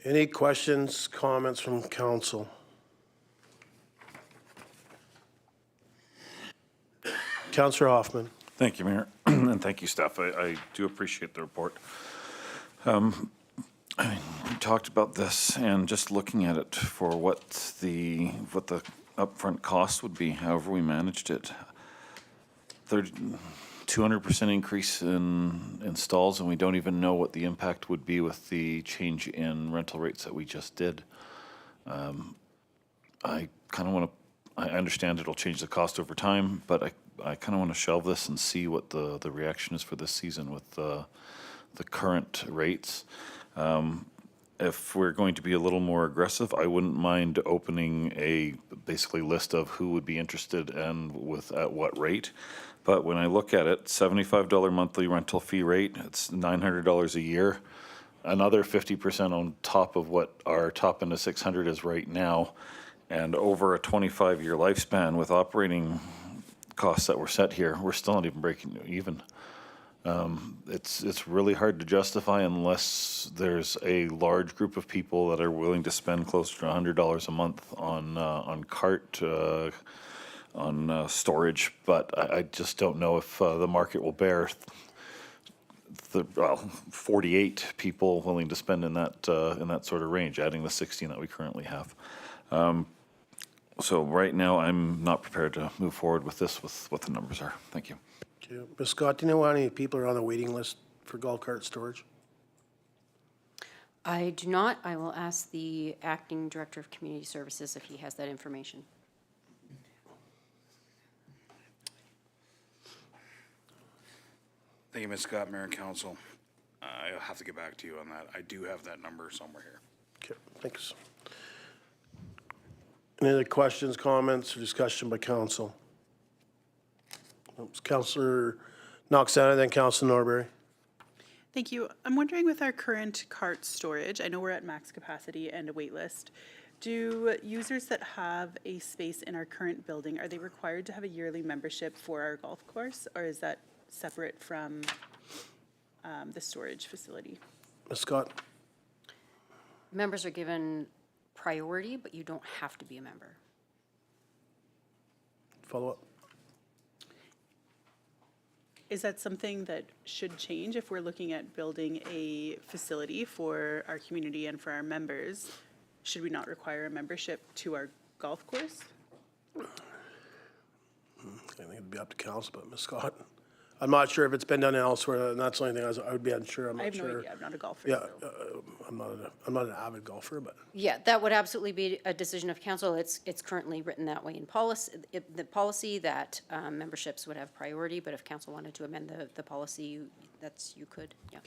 Any questions, comments from council? Councillor Hoffman. Thank you, Mayor, and thank you, staff. I do appreciate the report. I talked about this and just looking at it for what the upfront cost would be, however we managed it. 200% increase in installs, and we don't even know what the impact would be with the change in rental rates that we just did. I kind of want to, I understand it'll change the cost over time, but I kind of want to shelve this and see what the reaction is for this season with the current rates. If we're going to be a little more aggressive, I wouldn't mind opening a basically list of who would be interested and at what rate. But when I look at it, $75 monthly rental fee rate, it's $900 a year. Another 50% on top of what our top end of 600 is right now. And over a 25-year lifespan with operating costs that were set here, we're still not even breaking even. It's really hard to justify unless there's a large group of people that are willing to spend close to $100 a month on cart, on storage. But I just don't know if the market will bear 48 people willing to spend in that sort of range, adding the 16 that we currently have. So right now, I'm not prepared to move forward with this with what the numbers are. Thank you. Ms. Scott, do you know how many people are on the waiting list for golf cart storage? I do not. I will ask the Acting Director of Community Services if he has that information. Thank you, Ms. Scott, Mayor and Council. I'll have to get back to you on that. I do have that number somewhere here. Okay, thanks. Any other questions, comments, or discussion by council? Councillor Noxana, then Councillor Norbury. Thank you. I'm wondering with our current cart storage, I know we're at max capacity and a wait list. Do users that have a space in our current building, are they required to have a yearly membership for our golf course, or is that separate from the storage facility? Ms. Scott? Members are given priority, but you don't have to be a member. Follow up. Is that something that should change if we're looking at building a facility for our community and for our members? Should we not require a membership to our golf course? I think it'd be up to council, but Ms. Scott, I'm not sure if it's been done elsewhere, and that's the only thing I would be unsure, I'm I not have no sure. idea, I'm not a golfer, Yeah, so. I'm not an avid golfer, but. Yeah, that would absolutely be a decision of council. It's currently written that way in policy, the policy that memberships would have priority, but if council wanted to amend the policy, you could, yeah.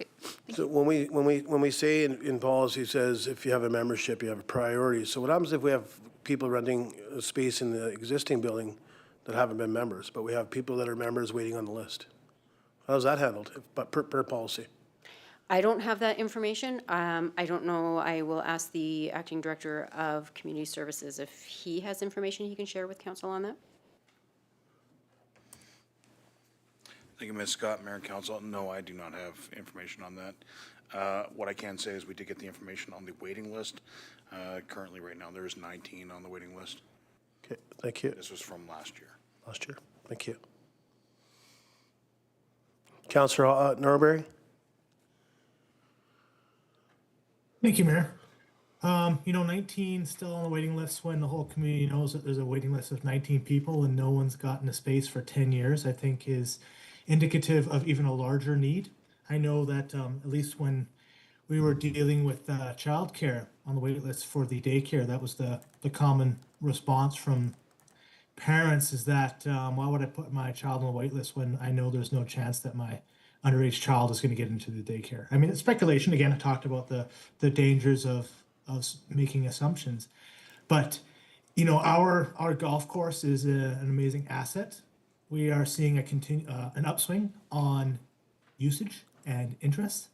So when we say in policy, it says if you have a membership, you have a priority. So what happens if we have people renting a space in the existing building that haven't been members, but we have people that are members waiting on the list? How's that handled, but per policy? I don't have that information. I don't know. I will ask the acting director of community services if he has information he can share with council on that. Thank you, Ms. Scott, Mayor and Council. No, I do not have information on that. What I can say is we did get the information on the waiting list. Currently, right now, there's 19 on the waiting list. Okay, thank you. This was from last year. Last year, thank you. Councillor Norbury? Thank you, Mayor. 19 still on the waiting list when the whole community knows that there's a waiting list of 19 people and no one's gotten a space for 10 years, I think is indicative of even a larger need. I know that at least when we were dealing with childcare on the wait list for the daycare, that was the common response from parents is that why would I put my child on the wait list when I know there's no chance that my underage child is going to get into the daycare? I mean, it's speculation. Again, I talked about the dangers of making assumptions, but our golf course is an amazing asset. We are seeing an upswing on usage and interest.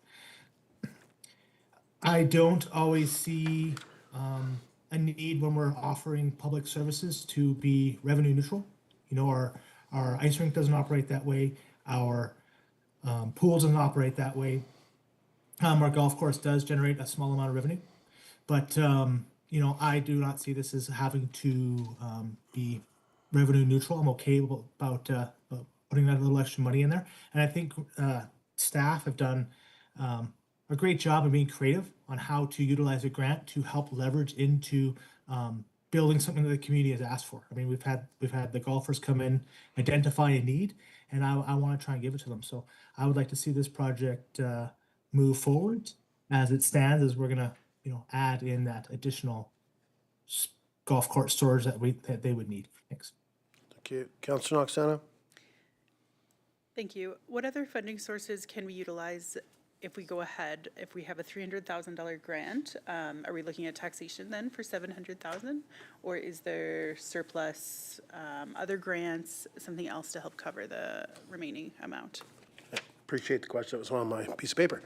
I don't always see a need when we're offering public services to be revenue neutral. Our ice rink doesn't operate that way. Our pool doesn't operate that way. Our golf course does generate a small amount of revenue, but I do not see this as having to be revenue neutral. I'm okay about putting that little extra money in there, and I think staff have done a great job of being creative on how to utilize a grant to help leverage into building something that the community has asked for. I mean, we've had the golfers come in, identify a need, and I want to try and give it to them. So I would like to see this project move forward. As it stands, as we're gonna add in that additional golf court storage that they would need. Thanks. Thank you. Councillor Noxana? Thank you. What other funding sources can we utilize if we go ahead, if we have a $300,000 grant? Are we looking at taxation then for $700,000? Or is there surplus, other grants, something else to help cover the remaining amount? Appreciate the question. It was on my piece of paper.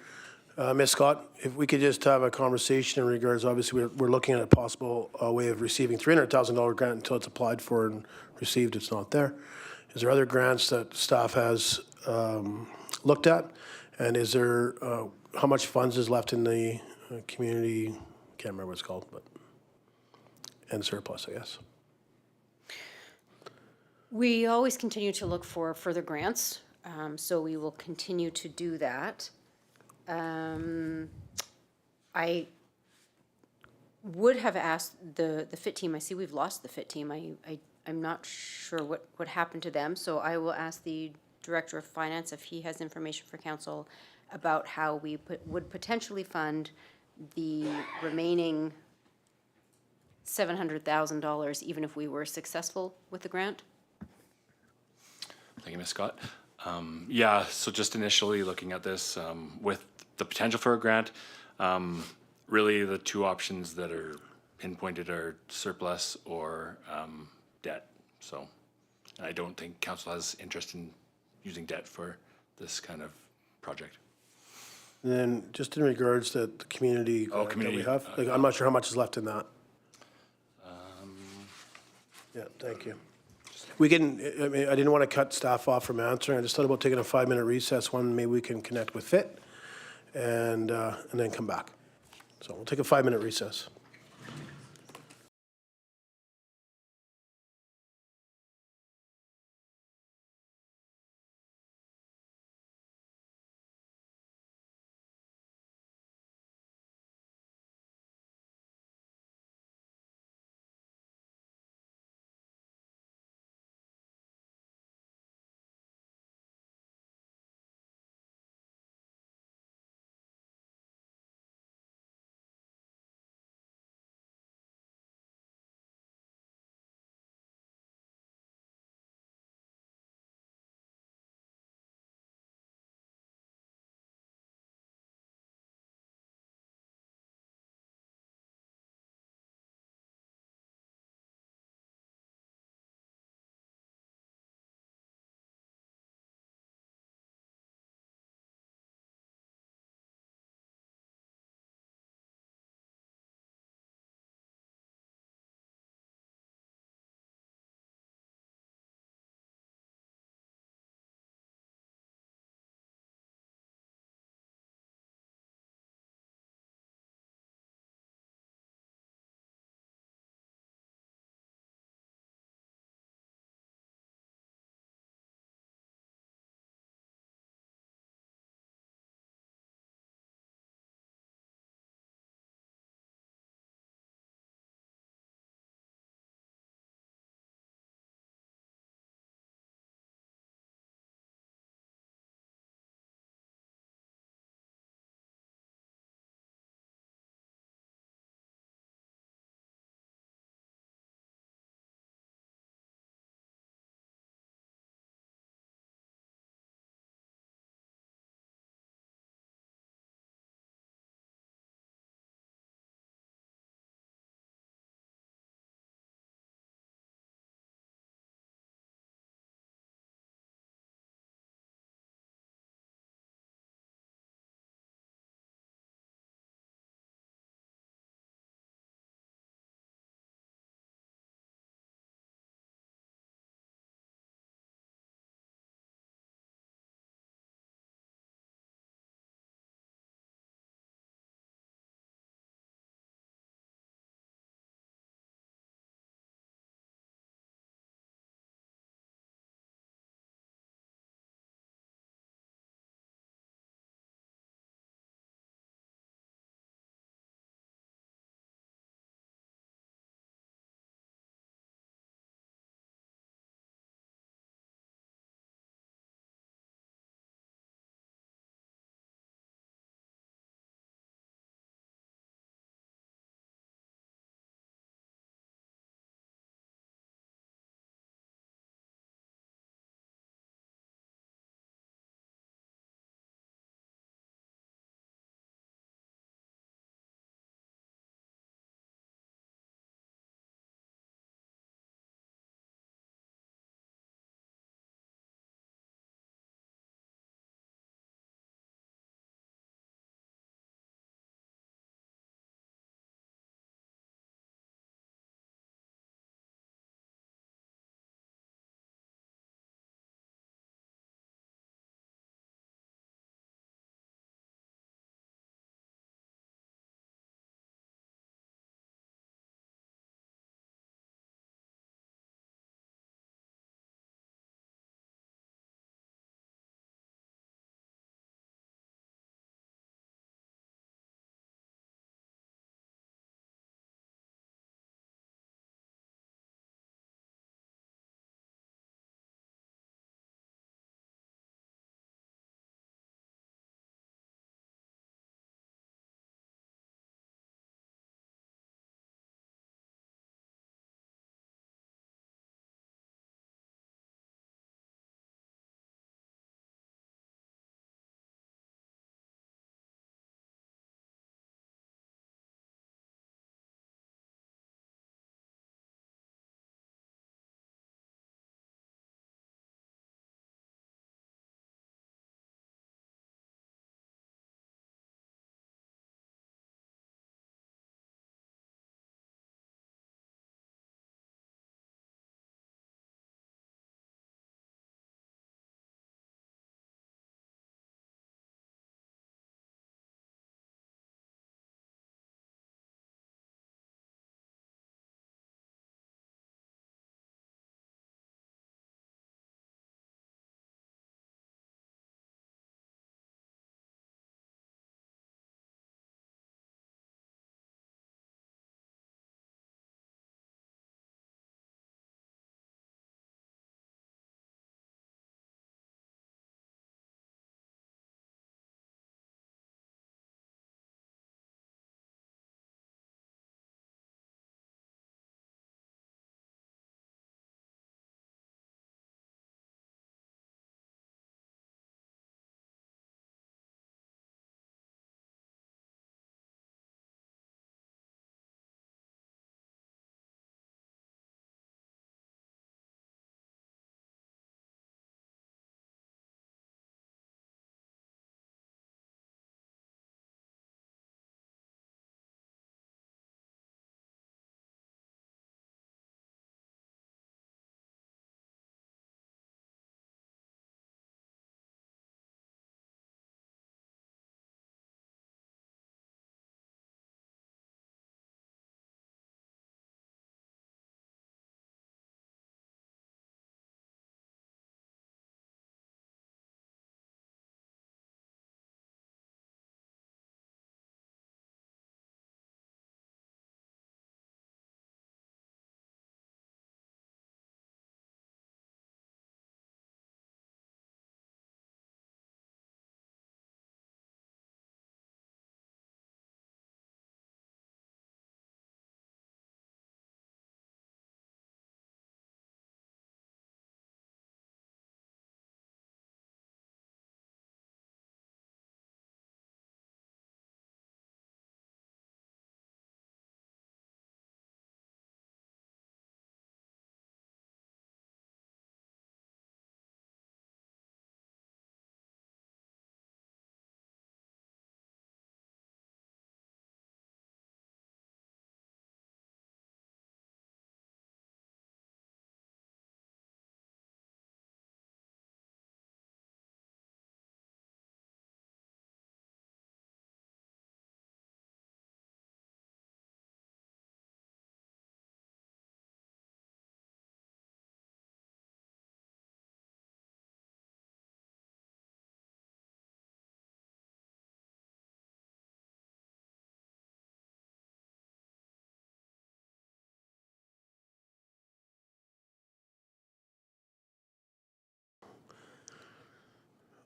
Ms. Scott, if we could just have a conversation in regards, obviously, we're looking at a possible way of receiving $300,000 grant until it's applied for and received, it's not there. Is there other grants that staff has looked at? And is there, how much funds is left in the community, can't remember what it's called, but, and surplus, I guess? We always continue to look for further grants, so we will continue to do that. I would have asked the FIT team. I see we've lost the FIT team. I'm not sure what happened to them, so I will ask the Director of Finance if he has information for council about how we would potentially fund the remaining $700,000 even if we were successful with the grant. Thank you, Ms. Scott. Yeah, so just initially looking at this with the potential for a grant, really the two options that are pinpointed are surplus or debt. So I don't think council has interest in using debt for this kind of project. And then just in regards to the community grant that we community, have, like, I'm not sure how much is left in that. Yeah, thank you. We can, I mean, I didn't want to cut staff off from answering. I just thought about taking a 5-minute recess. One, maybe we can connect with FIT and then come back. So we'll take a 5-minute recess.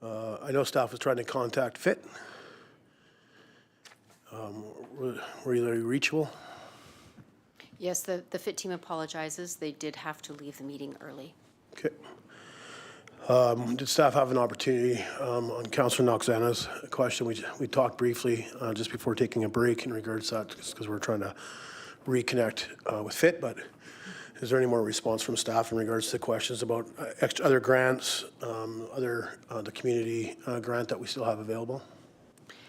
I know staff was trying to contact FIT. Were they reachable? Yes, the FIT team apologizes. They did have to leave the meeting early. Okay. Did staff have an opportunity on Councillor Noxana's question? We talked briefly just before taking a break in regards to that, because we're trying to reconnect with FIT, but is there any more response from staff in regards to questions about other grants, the community grant that we still have available?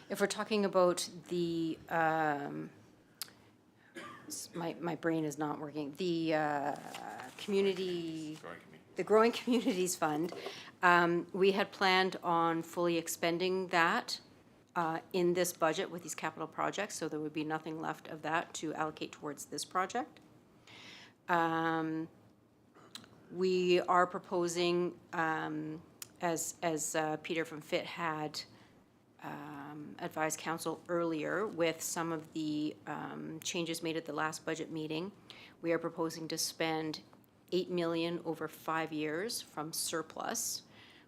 If we're talking about the, my brain is not working, the community, the Growing Communities Fund, we had planned on fully expending that in this budget with these capital projects, so there would be nothing left of that to allocate towards this project. We are proposing, as Peter from FIT had advised council earlier, with some of the changes made at the last budget meeting, we are proposing to spend 8 million over 5 years from surplus,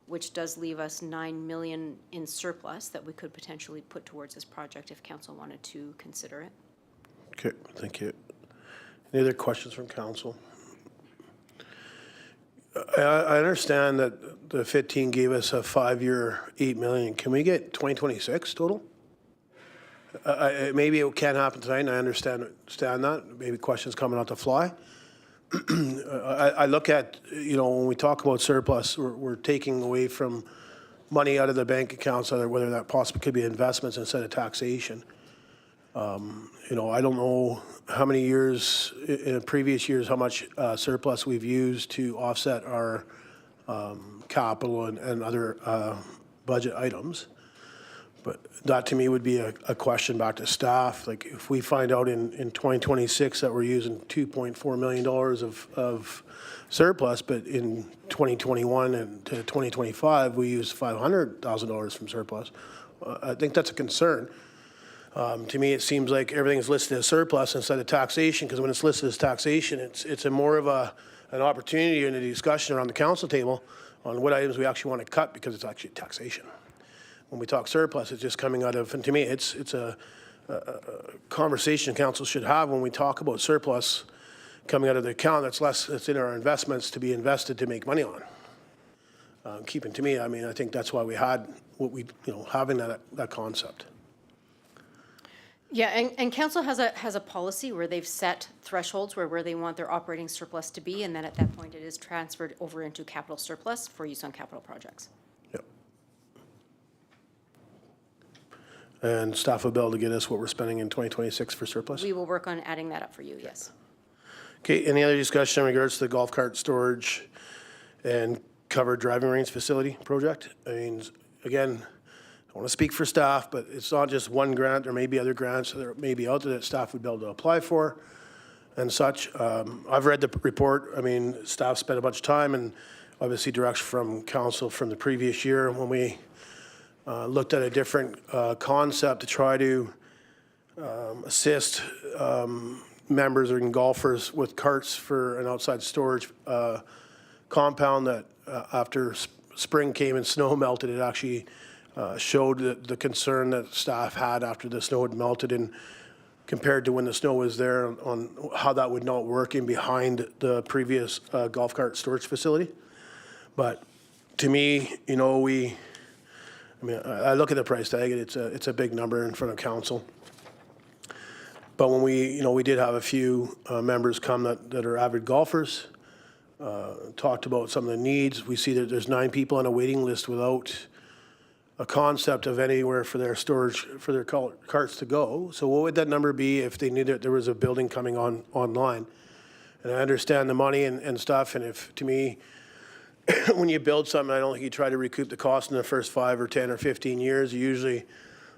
which does leave us 9 million in surplus that we could potentially put towards this project if council wanted to consider it. Okay, thank you. Any other questions from council? I understand that the FIT team gave us a 5-year 8 million. Can we get 2026 total? Maybe it can't happen tonight, and I understand that. Maybe questions coming out the fly. I look at, when we talk about surplus, we're taking away from money out of the bank accounts, whether that possibly could be investments instead of taxation. I don't know how many years, in previous years, how much surplus we've used to offset our capital and other budget items. But that to me would be a question back to staff. Like if we find out in 2026 that we're using $2.4 million of surplus, but in 2021 and to 2025, we use $500,000 from surplus. I think that's a concern. To me, it seems like everything's listed as surplus instead of taxation, because when it's listed as taxation, it's a more of an opportunity and a discussion around the council table on what items we actually want to cut, because it's actually taxation. When we talk surplus, it's just coming out of, and to me, it's a conversation council should have when we talk about surplus coming out of the account that's in our investments to be invested to make money on. Keeping to me, I think that's why we had having that concept. Yeah, and council has a policy where they've set thresholds where they want their operating surplus to be, and then at that point it is transferred over into capital surplus for use on capital projects. Yep. And staff will be able to get us what we're spending in 2026 for surplus? We will work on adding that up for you, yes. Okay, any other discussion in regards to the golf cart storage and covered driving range facility project? Again, I want to speak for staff, but it's not just one grant. There may be other grants that may be out there that staff would be able to apply for and such. I've read the report. Staff spent a bunch of time and obviously direction from council from the previous year when we looked at a different concept to try to assist members or golfers with carts for an outside storage compound that after spring came and snow melted, it actually showed the concern that staff had after the snow had melted and compared to when the snow was there on how that would not work in behind the previous golf cart storage facility. But to me, I look at the price tag and it's a big number in front of council. But when we did have a few members come that are avid golfers, talked about some of the needs. We see that there's 9 people on a waiting list without a concept of anywhere for their storage, for their carts to go. So what would that number be if they knew that there was a building coming online? And I understand the money and stuff, and if, to me, when you build something, I don't think you try to recoup the cost in the first 5 or 10 or 15 years. You usually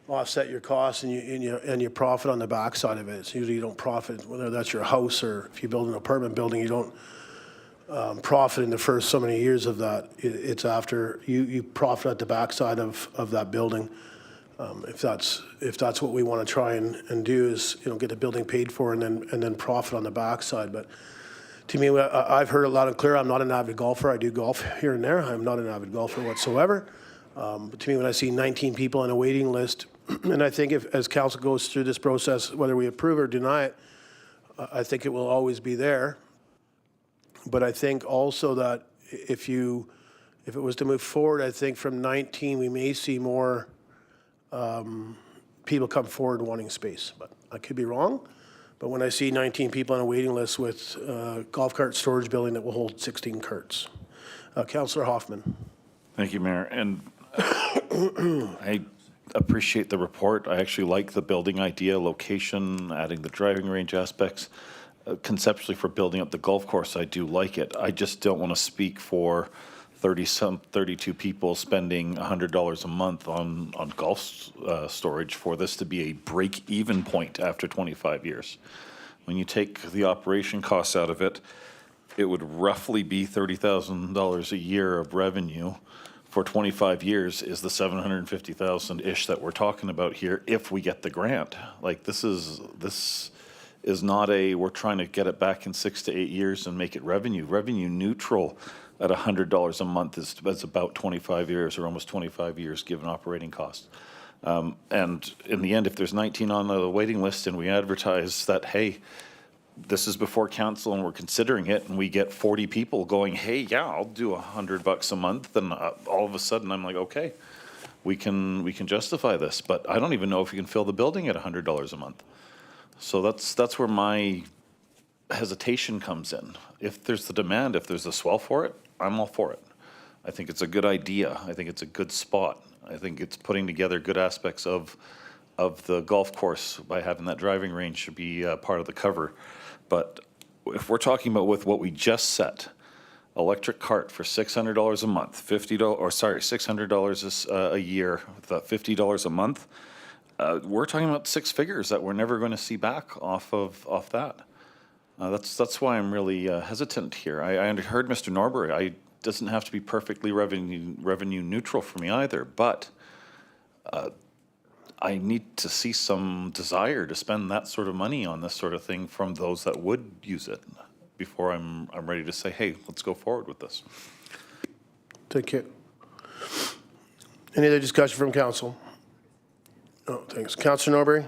offset your costs and you profit on the backside of it. It's usually you don't profit, whether that's your house or if you build an apartment building, you don't profit in the first so many years of that. It's after you profit at the backside of that building. If that's what we want to try and do is get the building paid for and then profit on the backside. But to me, I've heard it loud and clear. I'm not an avid golfer. I do golf here and there. I'm not an avid golfer whatsoever. But to me, when I see 19 people on a waiting list, and I think if, as council goes through this process, whether we approve or deny it, I think it will always be there. But I think also that if it was to move forward, I think from 19, we may see more people come forward wanting space. But I could be wrong. But when I see 19 people on a waiting list with golf cart storage building that will hold 16 carts. Councillor Hoffman. Thank you, Mayor. And I appreciate the report. I actually like the building idea, location, adding the driving range aspects. Conceptually, for building up the golf course, I do like it. I just don't want to speak for 32 people spending $100 a month on golf storage for this to be a break-even point after 25 years. When you take the operation costs out of it, it would roughly be $30,000 a year of revenue for 25 years is the 750,000-ish that we're talking about here if we get the grant. Like this is not we're trying to get it back in 6 to 8 years and make it revenue neutral at $100 a month is about 25 years or almost 25 years given operating costs. And in the end, if there's 19 on the waiting list and we advertise that, hey, this is before council and we're considering it, and we get 40 people going, hey, yeah, I'll do $100 a month, then all of a sudden I'm like, okay, we can justify this, but I don't even know if you can fill the building at $100 a month. So that's where my hesitation comes in. If there's the demand, if there's a swell for it, I'm all for it. I think it's a good idea. I think it's a good spot. I think it's putting together good aspects of the golf course by having that driving range should be part of the cover. But if we're talking about with what we just set, electric cart for $600 a month, $600 a year, $50 a month, we're talking about six figures that we're never going to see back off that. That's why I'm really hesitant here. I heard Mr. Norbury. It doesn't have to be perfectly revenue neutral for me either, but I need to see some desire to spend that sort of money on this sort of thing from those that would use it before I'm ready to say, hey, let's go forward with this. Thank you. Any other discussion from council? Oh, thanks. Councillor Norbury?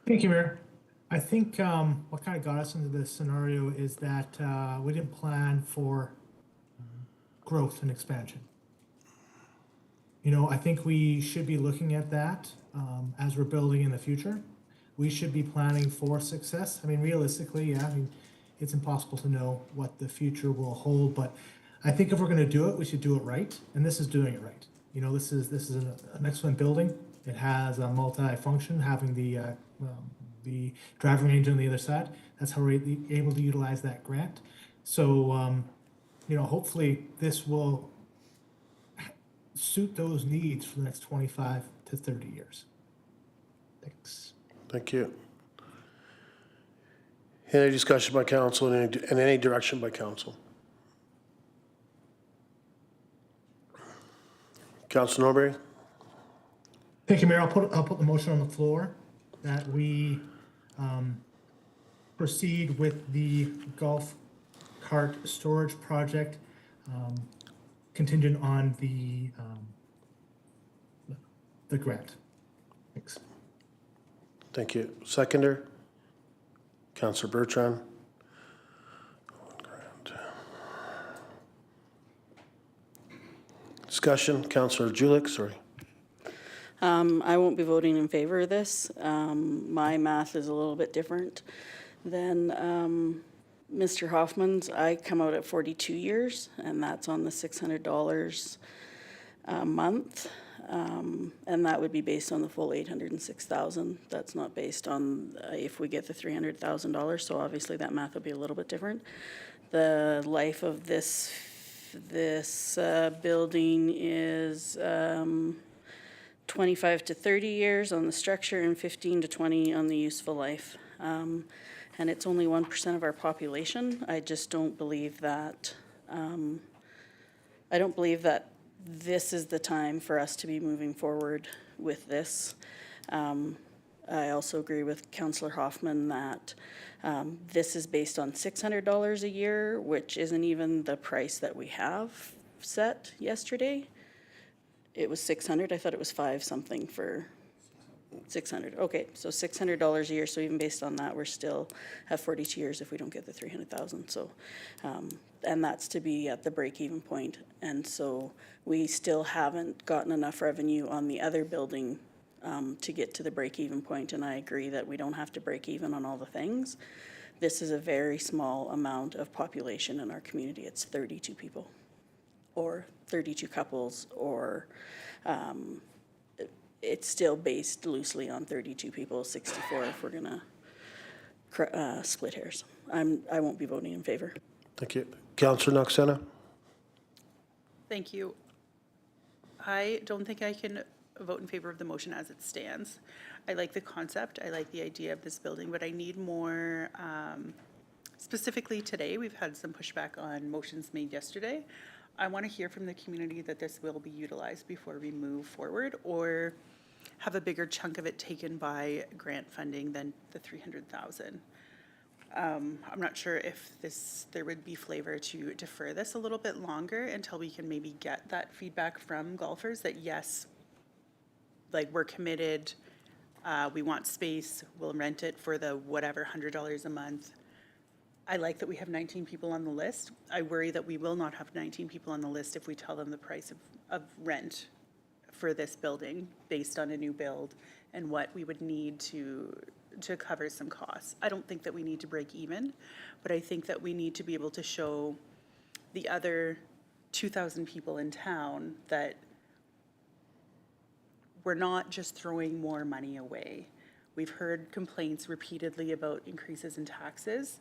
Thank you, Mayor. I think what kind of got us into this scenario is that we didn't plan for growth and expansion. You know, I think we should be looking at that as we're building in the future. We should be planning for success. I mean, realistically, yeah, I mean, it's impossible to know what the future will hold, but I think if we're going to do it, we should do it right, and this is doing it right. You know, this is an excellent building. It has a multi-function, having the driving range on the other side. That's how we're able to utilize that grant. So, you know, hopefully this will suit those needs for the next 25 to 30 years. Thanks. Thank you. Any discussion by council and any direction by council? Councilor Norbury? Thank you, Mayor. I'll put the motion on the floor that we proceed with the golf cart storage project contingent on the grant. Thanks. Thank you. Seconder? Councillor Bertrand? Discussion, Councillor Julik, sorry. I won't be voting in favor of this. My math is a little bit different than Mr. Hoffman's. I come out at 42 years, and that's on the $600 a month. And that would be based on the full $806,000. That's not based on if we get the $300,000. So obviously that math will be a little bit different. The life of this building is 25 to 30 years on the structure and 15 to 20 on the useful life. And it's only 1% of our population. I just don't believe that. I don't believe that this is the time for us to be moving forward with this. I also agree with Councillor Hoffman that this is based on $600 a year, which isn't even the price that we have offset yesterday. It was 600. I thought it was 5 something for 600. Okay, so $600 a year. So even based on that, we're still have 42 years if we don't get the 300,000. So, and that's to be at the break-even point. And so we still haven't gotten enough revenue on the other building to get to the break-even point. And I agree that we don't have to break even on all the things. This is a very small amount of population in our community. It's 32 people, or 32 couples, or it's still based loosely on 32 people, 64 if we're gonna split hairs. I won't be voting in favor. Thank you. Councillor Knoxena? Thank you. I don't think I can vote in favor of the motion as it stands. I like the concept, I like the idea of this building, but I need more, specifically today, we've had some pushback on motions made yesterday. I want to hear from the community that this will be utilized before we move forward, or have a bigger chunk of it taken by grant funding than the 300,000. I'm not sure if there would be flavor to defer this a little bit longer until we can maybe get that feedback from golfers that yes, like we're committed, we want space, we'll rent it for the whatever, $100 a month. I like that we have 19 people on the list. I worry that we will not have 19 people on the list if we tell them the price of rent for this building based on a new build and what we would need to cover some costs. I don't think that we need to break even, but I think that we need to be able to show the other 2,000 people in town that we're not just throwing more money away. We've heard complaints repeatedly about increases in taxes.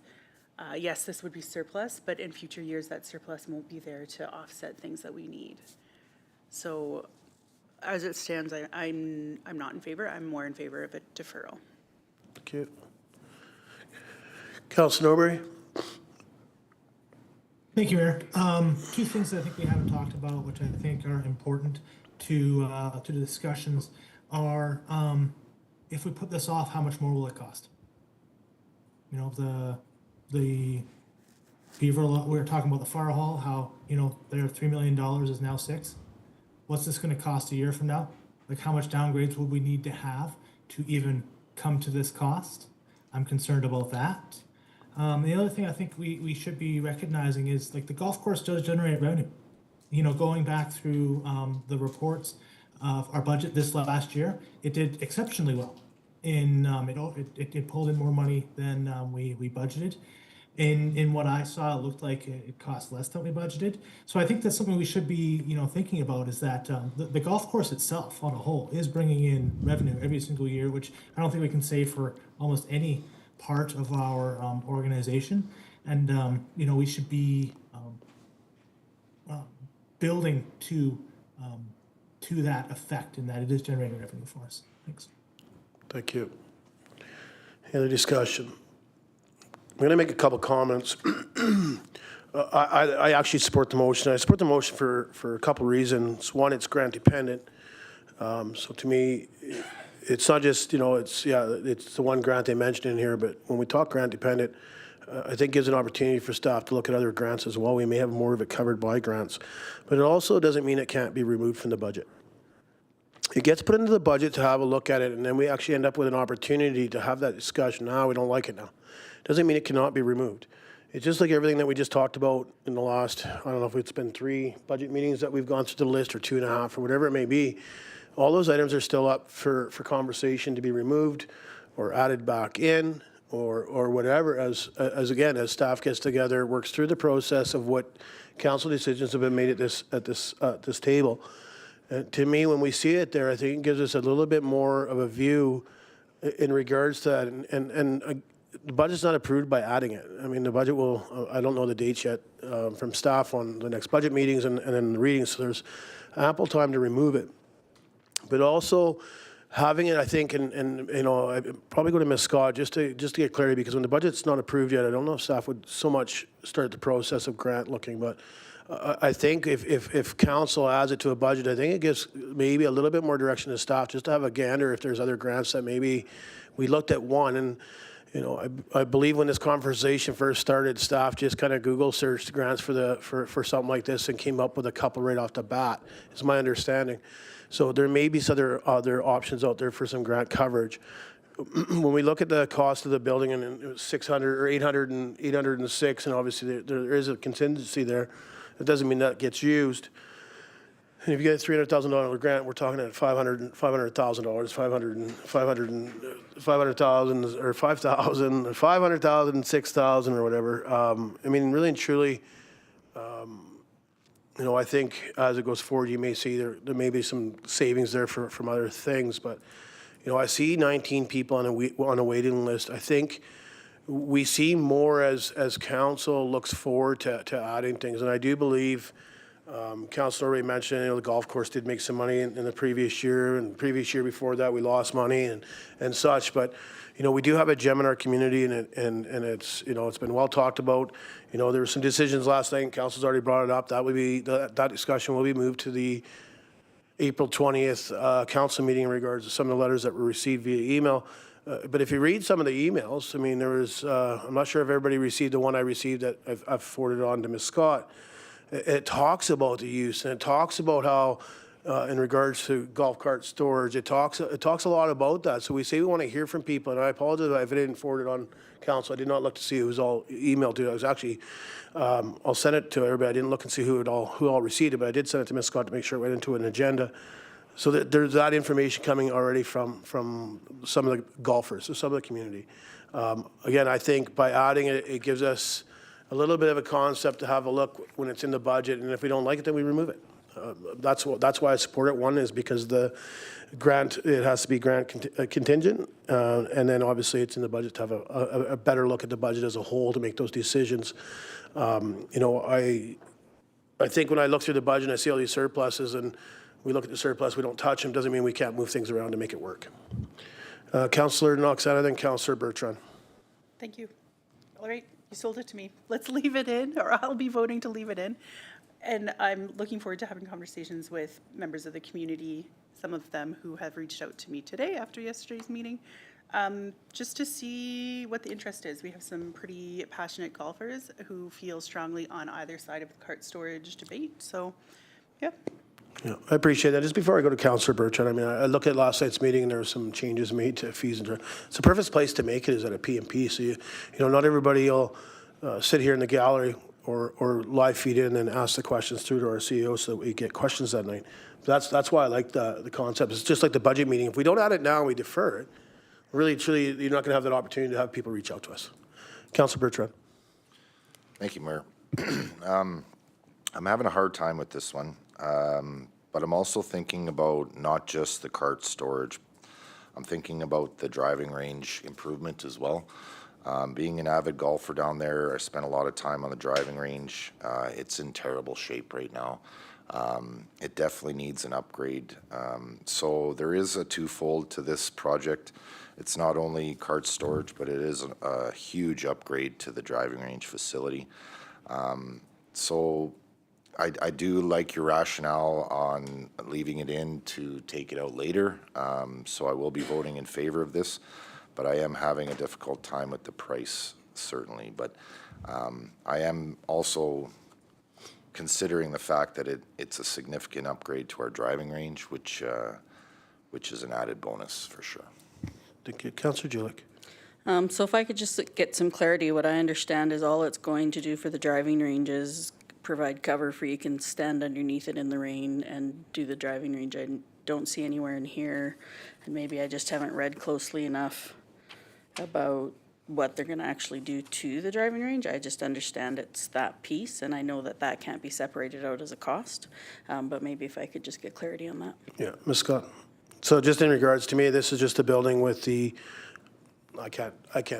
Yes, this would be surplus, but in future years, that surplus won't be there to offset things that we need. So as it stands, I'm not in favor. I'm more in favor of a deferral. Thank you. Councillor Norbury? Thank you, Mayor. Two things that I think we haven't talked about, which I think are important to the discussions, are if we put this off, how much more will it cost? You know, the Beaver, we were talking about the fire hall, how, you know, their $3 million is now $6 million. What's this going to cost a year from now? Like, how much downgrades would we need to have to even come to this cost? I'm concerned about that. The other thing I think we should be recognizing is, like, the golf course does generate revenue. You know, going back through the reports of our budget this last year, it did exceptionally well. It pulled in more money than we budgeted. In what I saw, it looked like it cost less than we budgeted. So I think that's something we should be, you know, thinking about, is that the golf course itself on a whole is bringing in revenue every single year, which I don't think we can say for almost any part of our organization. And, you know, we should be building to that effect, in that it is generating revenue for us. Thanks. Thank you. Any other discussion? I'm going to make a couple comments. I actually support the motion. I support the motion for a couple reasons. One, it's grant dependent. So to me, it's not just, you know, it's the one grant they mentioned in here, but when we talk grant dependent, I think gives an opportunity for staff to look at other grants as well. We may have more of it covered by grants, but it also doesn't mean it can't be removed from the budget. It gets put into the budget to have a look at it, and then we actually end up with an opportunity to have that discussion. Now we don't like it now. Doesn't mean it cannot be removed. It's just like everything that we just talked about in the last, I don't know if it's been 3 budget meetings that we've gone through the list, or 2.5, or whatever it may be. All those items are still up for conversation to be removed or added back in, or whatever, as again, as staff gets together, works through the process of what council decisions have been made at this table. To me, when we see it there, I think it gives us a little bit more of a view in regards to that. And the budget's not approved by adding it. I mean, the budget will, I don't know the dates yet from staff on the next budget meetings and then the readings, so there's ample time to remove it. But also having it, I think, and you know, I probably go to Ms. Scott just to get clarity, because when the budget's not approved yet, I don't know if staff would so much start the process of grant looking, but I think if council adds it to a budget, I think it gives maybe a little bit more direction to staff just to have a gander if there's other grants that maybe we looked at one. You know, I believe when this conversation first started, staff just kind of Google searched grants for something like this and came up with a couple right off the bat, is my understanding. So there may be some other options out there for some grant coverage. When we look at the cost of the building, and it was 600 or 806, and obviously there is a contingency there, it doesn't mean that gets used. And if you get a $300,000 grant, we're talking at $500,000, $500,000 or 5,000, 500,000, 6,000 or whatever. I mean, really and truly, you know, I think as it goes forward, you may see there may be some savings there from other things. But, you know, I see 19 people on a waiting list. I think we see more as council looks forward to adding things. And I do believe, Councilor already mentioned, you know, the golf course did make some money in the previous year, and the previous year before that we lost money and such. But, you know, we do have a gem in our community, and it's, you know, it's been well talked about. You know, there were some decisions last night, and council's already brought it up. That would be, that discussion will be moved to the April 20th council meeting in regards to some of the letters that were received via email. But if you read some of the emails, I mean, there was, I'm not sure if everybody received the one I received that I've forwarded on to Ms. Scott. It talks about the use, and it talks about how, in regards to golf cart storage, it talks a lot about that. So we say we want to hear from people, and I apologize if I didn't forward it on council. I did not look to see who was all emailed to. I was actually, I'll send it to everybody. I didn't look and see who all received it, but I did send it to Ms. Scott to make sure it went into an agenda. So that there's that information coming already from some of the golfers, so some of the community. Again, I think by adding it, it gives us a little bit of a concept to have a look when it's in the budget, and if we don't like it, then we remove it. That's why I support it. One is because the grant, it has to be grant contingent, and then obviously it's in the budget to have a better look at the budget as a whole to make those decisions. You know, I think when I look through the budget and I see all these surpluses, and we look at the surplus, we don't touch them, doesn't mean we can't move things around to make it work. Councillor Noxana, then Councillor Bertrand. Thank you. All right, you sold it to me. Let's leave it in, or I'll be voting to leave it in. And I'm looking forward to having conversations with members of the community, some of them who have reached out to me today after yesterday's meeting, just to see what the interest is. We have some pretty passionate golfers who feel strongly on either side of the cart storage debate. So, yeah. Yeah, I appreciate that. Just before I go to Councillor Bertrand, I mean, I look at last night's meeting and there were some changes made to fees and it's the perfect place to make it is at a PMP. So you know, not everybody will sit here in the gallery or live feed in and ask the questions through to our CEO so that we get questions that night. That's why I like the concept. It's just like the budget meeting. If we don't add it now and we defer it, really, truly, you're not going to have that opportunity to have people reach out to us. Councillor Bertrand. Thank you, Mayor. I'm having a hard time with this one, but I'm also thinking about not just the cart storage. I'm thinking about the driving range improvement as well. Being an avid golfer down there, I spent a lot of time on the driving range. It's in terrible shape right now. It definitely needs an upgrade. So there is a twofold to this project. It's not only cart storage, but it is a huge upgrade to the driving range facility. So I do like your rationale on leaving it in to take it out later. So I will be voting in favor of this, but I am having a difficult time with the price, certainly. But I am also considering the fact that it's a significant upgrade to our driving range, which is an added bonus for sure. Thank you. Councillor Julik. So if I could just get some clarity, what I understand is all it's going to do for the driving range is provide cover for you can stand underneath it in the rain and do the driving range. I don't see anywhere in here, and maybe I just haven't read closely enough about what they're going to actually do to the driving range. I just understand it's that piece, and I know that that can't be separated out as a cost, but maybe if I could just get clarity on that. Yeah, Ms. Scott. So just in regards to me, this is just a building with the, I can't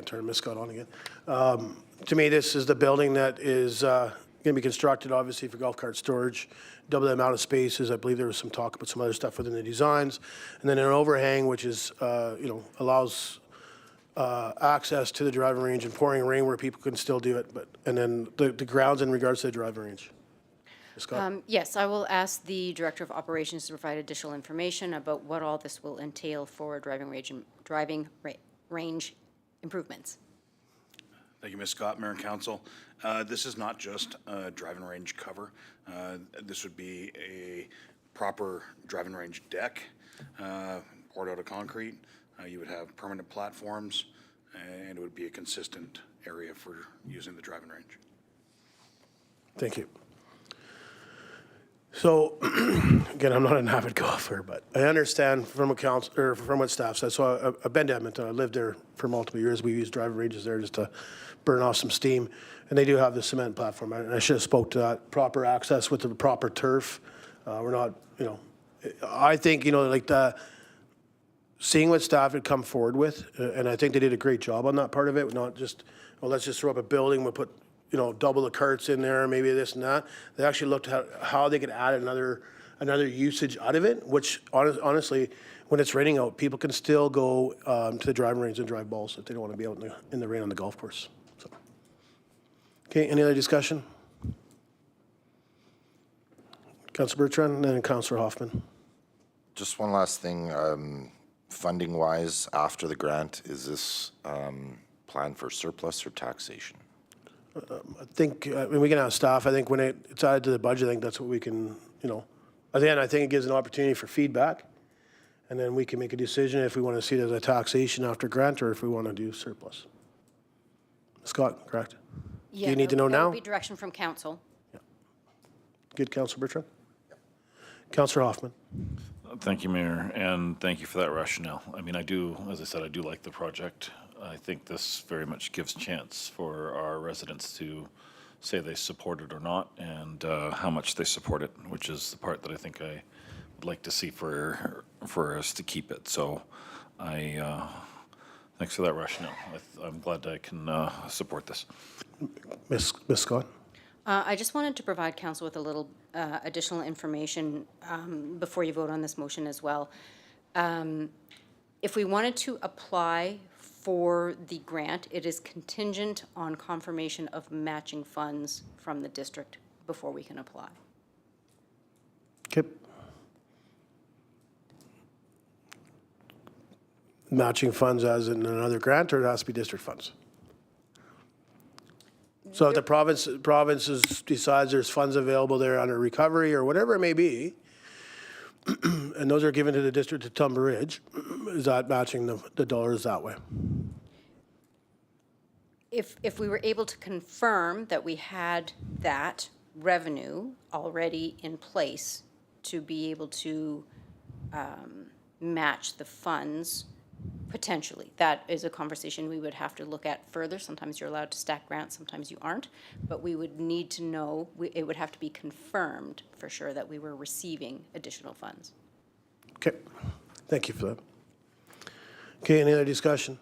turn Ms. Scott on again. To me, this is the building that is going to be constructed, obviously, for golf cart storage, double the amount of spaces. I believe there was some talk about some other stuff within the designs. And then an overhang, which is, allows access to the driving range and pouring rain where people can still do it. And then the grounds in regards to the driving range. Ms. Scott? Yes, I will ask the Director of Operations to provide additional information about what all this will entail for driving range improvements. Thank you, Ms. Scott, Mayor and Council. This is not just a driving range cover. This would be a proper driving range deck, poured out of concrete. You would have permanent platforms, and it would be a consistent area for using the driving range. Thank you. So, again, I'm not an avid golfer, but I understand from what council, or from what staff said. So I've been to Edmonton. I lived there for multiple years. We use driving ranges there just to burn off some steam. And they do have the cement platform. And I should have spoke to that. Proper access with the proper turf. We're not, I think, like seeing what staff had come forward with, and I think they did a great job on that part of it, not just, well, let's just throw up a building, we'll put, double the carts in there, maybe this and that. They actually looked at how they could add another usage out of it, which honestly, when it's raining out, people can still go to the driving range and drive balls if they don't want to be out in the rain on the golf course. So, okay, any other discussion? Councillor Bertrand and then Councillor Hoffman. Just one last thing, funding-wise, after the grant, is this planned for surplus or taxation? I think, we can ask staff, I think when it's added to the budget, I think that's what we can, again, I think it gives an opportunity for feedback, and then we can make a decision if we want to see it as a taxation after grant or if we want to do surplus. Scott, correct? Yeah, Do you need to know that now? would be direction from council. Good, Councillor Bertrand? Councillor Hoffman? Thank you, Mayor, and thank you for that rationale. I mean, as I said, I do like the project. I think this very much gives chance for our residents to say they support it or not, and how much they support it, which is the part that I think I would like to see for us to keep it. So thanks for that rationale. I'm glad I can support this. Ms. Scott? I just wanted to provide council with a little additional information before you vote on this motion as well. If we wanted to apply for the grant, it is contingent on confirmation of matching funds from the district before we can apply. Okay. Matching funds as in another grant, or it has to be district funds? So if the province decides there's funds available there under recovery or whatever it may be, and those are given to the district of Tumber Ridge, is that matching the dollars that way? If we were able to confirm that we had that revenue already in place to be able to match the funds, potentially. That is a conversation we would have to look at further. Sometimes you're allowed to stack grants, sometimes you aren't. But we would need to know, it would have to be confirmed for sure that we were receiving additional funds. Okay, thank you for that. Okay, any other discussion?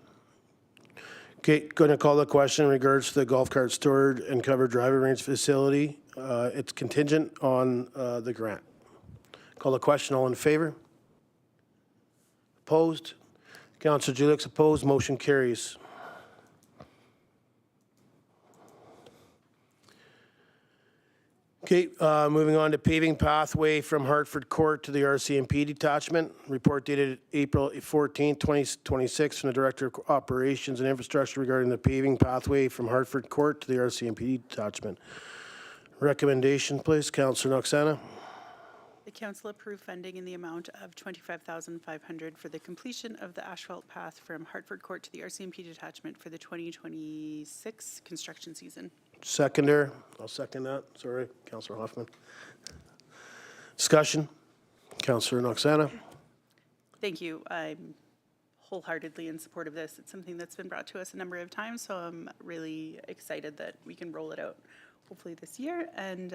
Okay, going to call the question in regards to the golf cart storage and covered driving range facility. It's contingent on the grant. Call the question, all in favor? Opposed? Councillor Julix opposed, motion carries. Okay, moving on to paving pathway from Hartford Court to the RCMP detachment. Report dated April 14, 2026 from the Director of Operations and Infrastructure regarding the paving pathway from Hartford Court to the RCMP detachment. Recommendation, please, Councillor Noxana. The council approved funding in the amount of $25,500 for the completion of the asphalt path from Hartford Court to the RCMP detachment for the 2026 construction season. Seconder, I'll second that. Sorry, Councillor Hoffman. Discussion, Councillor Noxana. Thank you. I'm wholeheartedly in support of this. It's something that's been brought to us a number of times, so I'm really excited that we can roll it out hopefully this year. And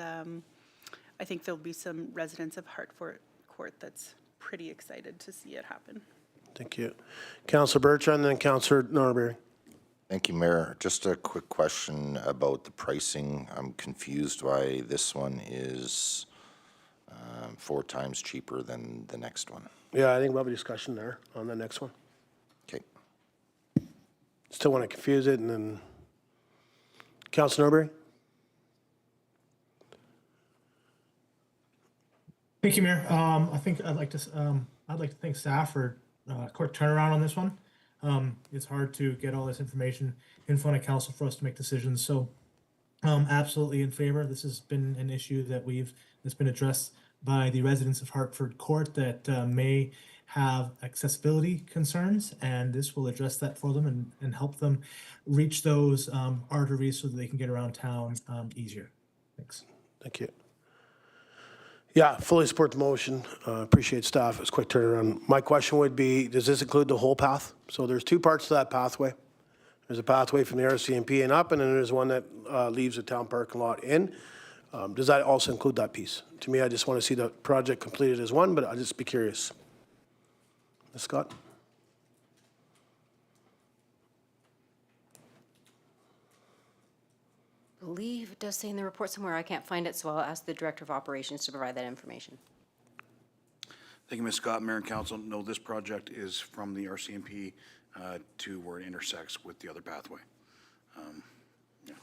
I think there'll be some residents of Hartford Court that's pretty excited to see it happen. Thank you. Councillor Bertrand, then Councillor Norbury. Thank you, Mayor. Just a quick question about the pricing. I'm confused why this one is 4 times cheaper than the next one. Yeah, I think we'll have a discussion there on the next one. Okay. Still want to confuse it, and then Councillor Norbury. Thank you, Mayor. I think I'd like to thank staff for quick turnaround on this one. It's hard to get all this information in front of council for us to make decisions. So absolutely in favor. This has been an issue that's been addressed by the residents of Hartford Court that may have accessibility concerns, and this will address that for them and help them reach those arteries so that they can get around town easier. Thanks. Thank you. Yeah, fully support the motion. Appreciate staff. It's a quick turnaround. My question would be, does this include the whole path? So there's two parts to that pathway. There's a pathway from the RCMP and up, and then there's one that leaves the town parking lot in. Does that also include that piece? To me, I just want to see the project completed as one, but I'll just be curious. Ms. Scott? I believe it does say in the report somewhere. I can't find it, so I'll ask the Director of Operations to provide that information. Thank you, Ms. Scott, Mayor and Council. No, this project is from the RCMP to where it intersects with the other pathway. Yeah.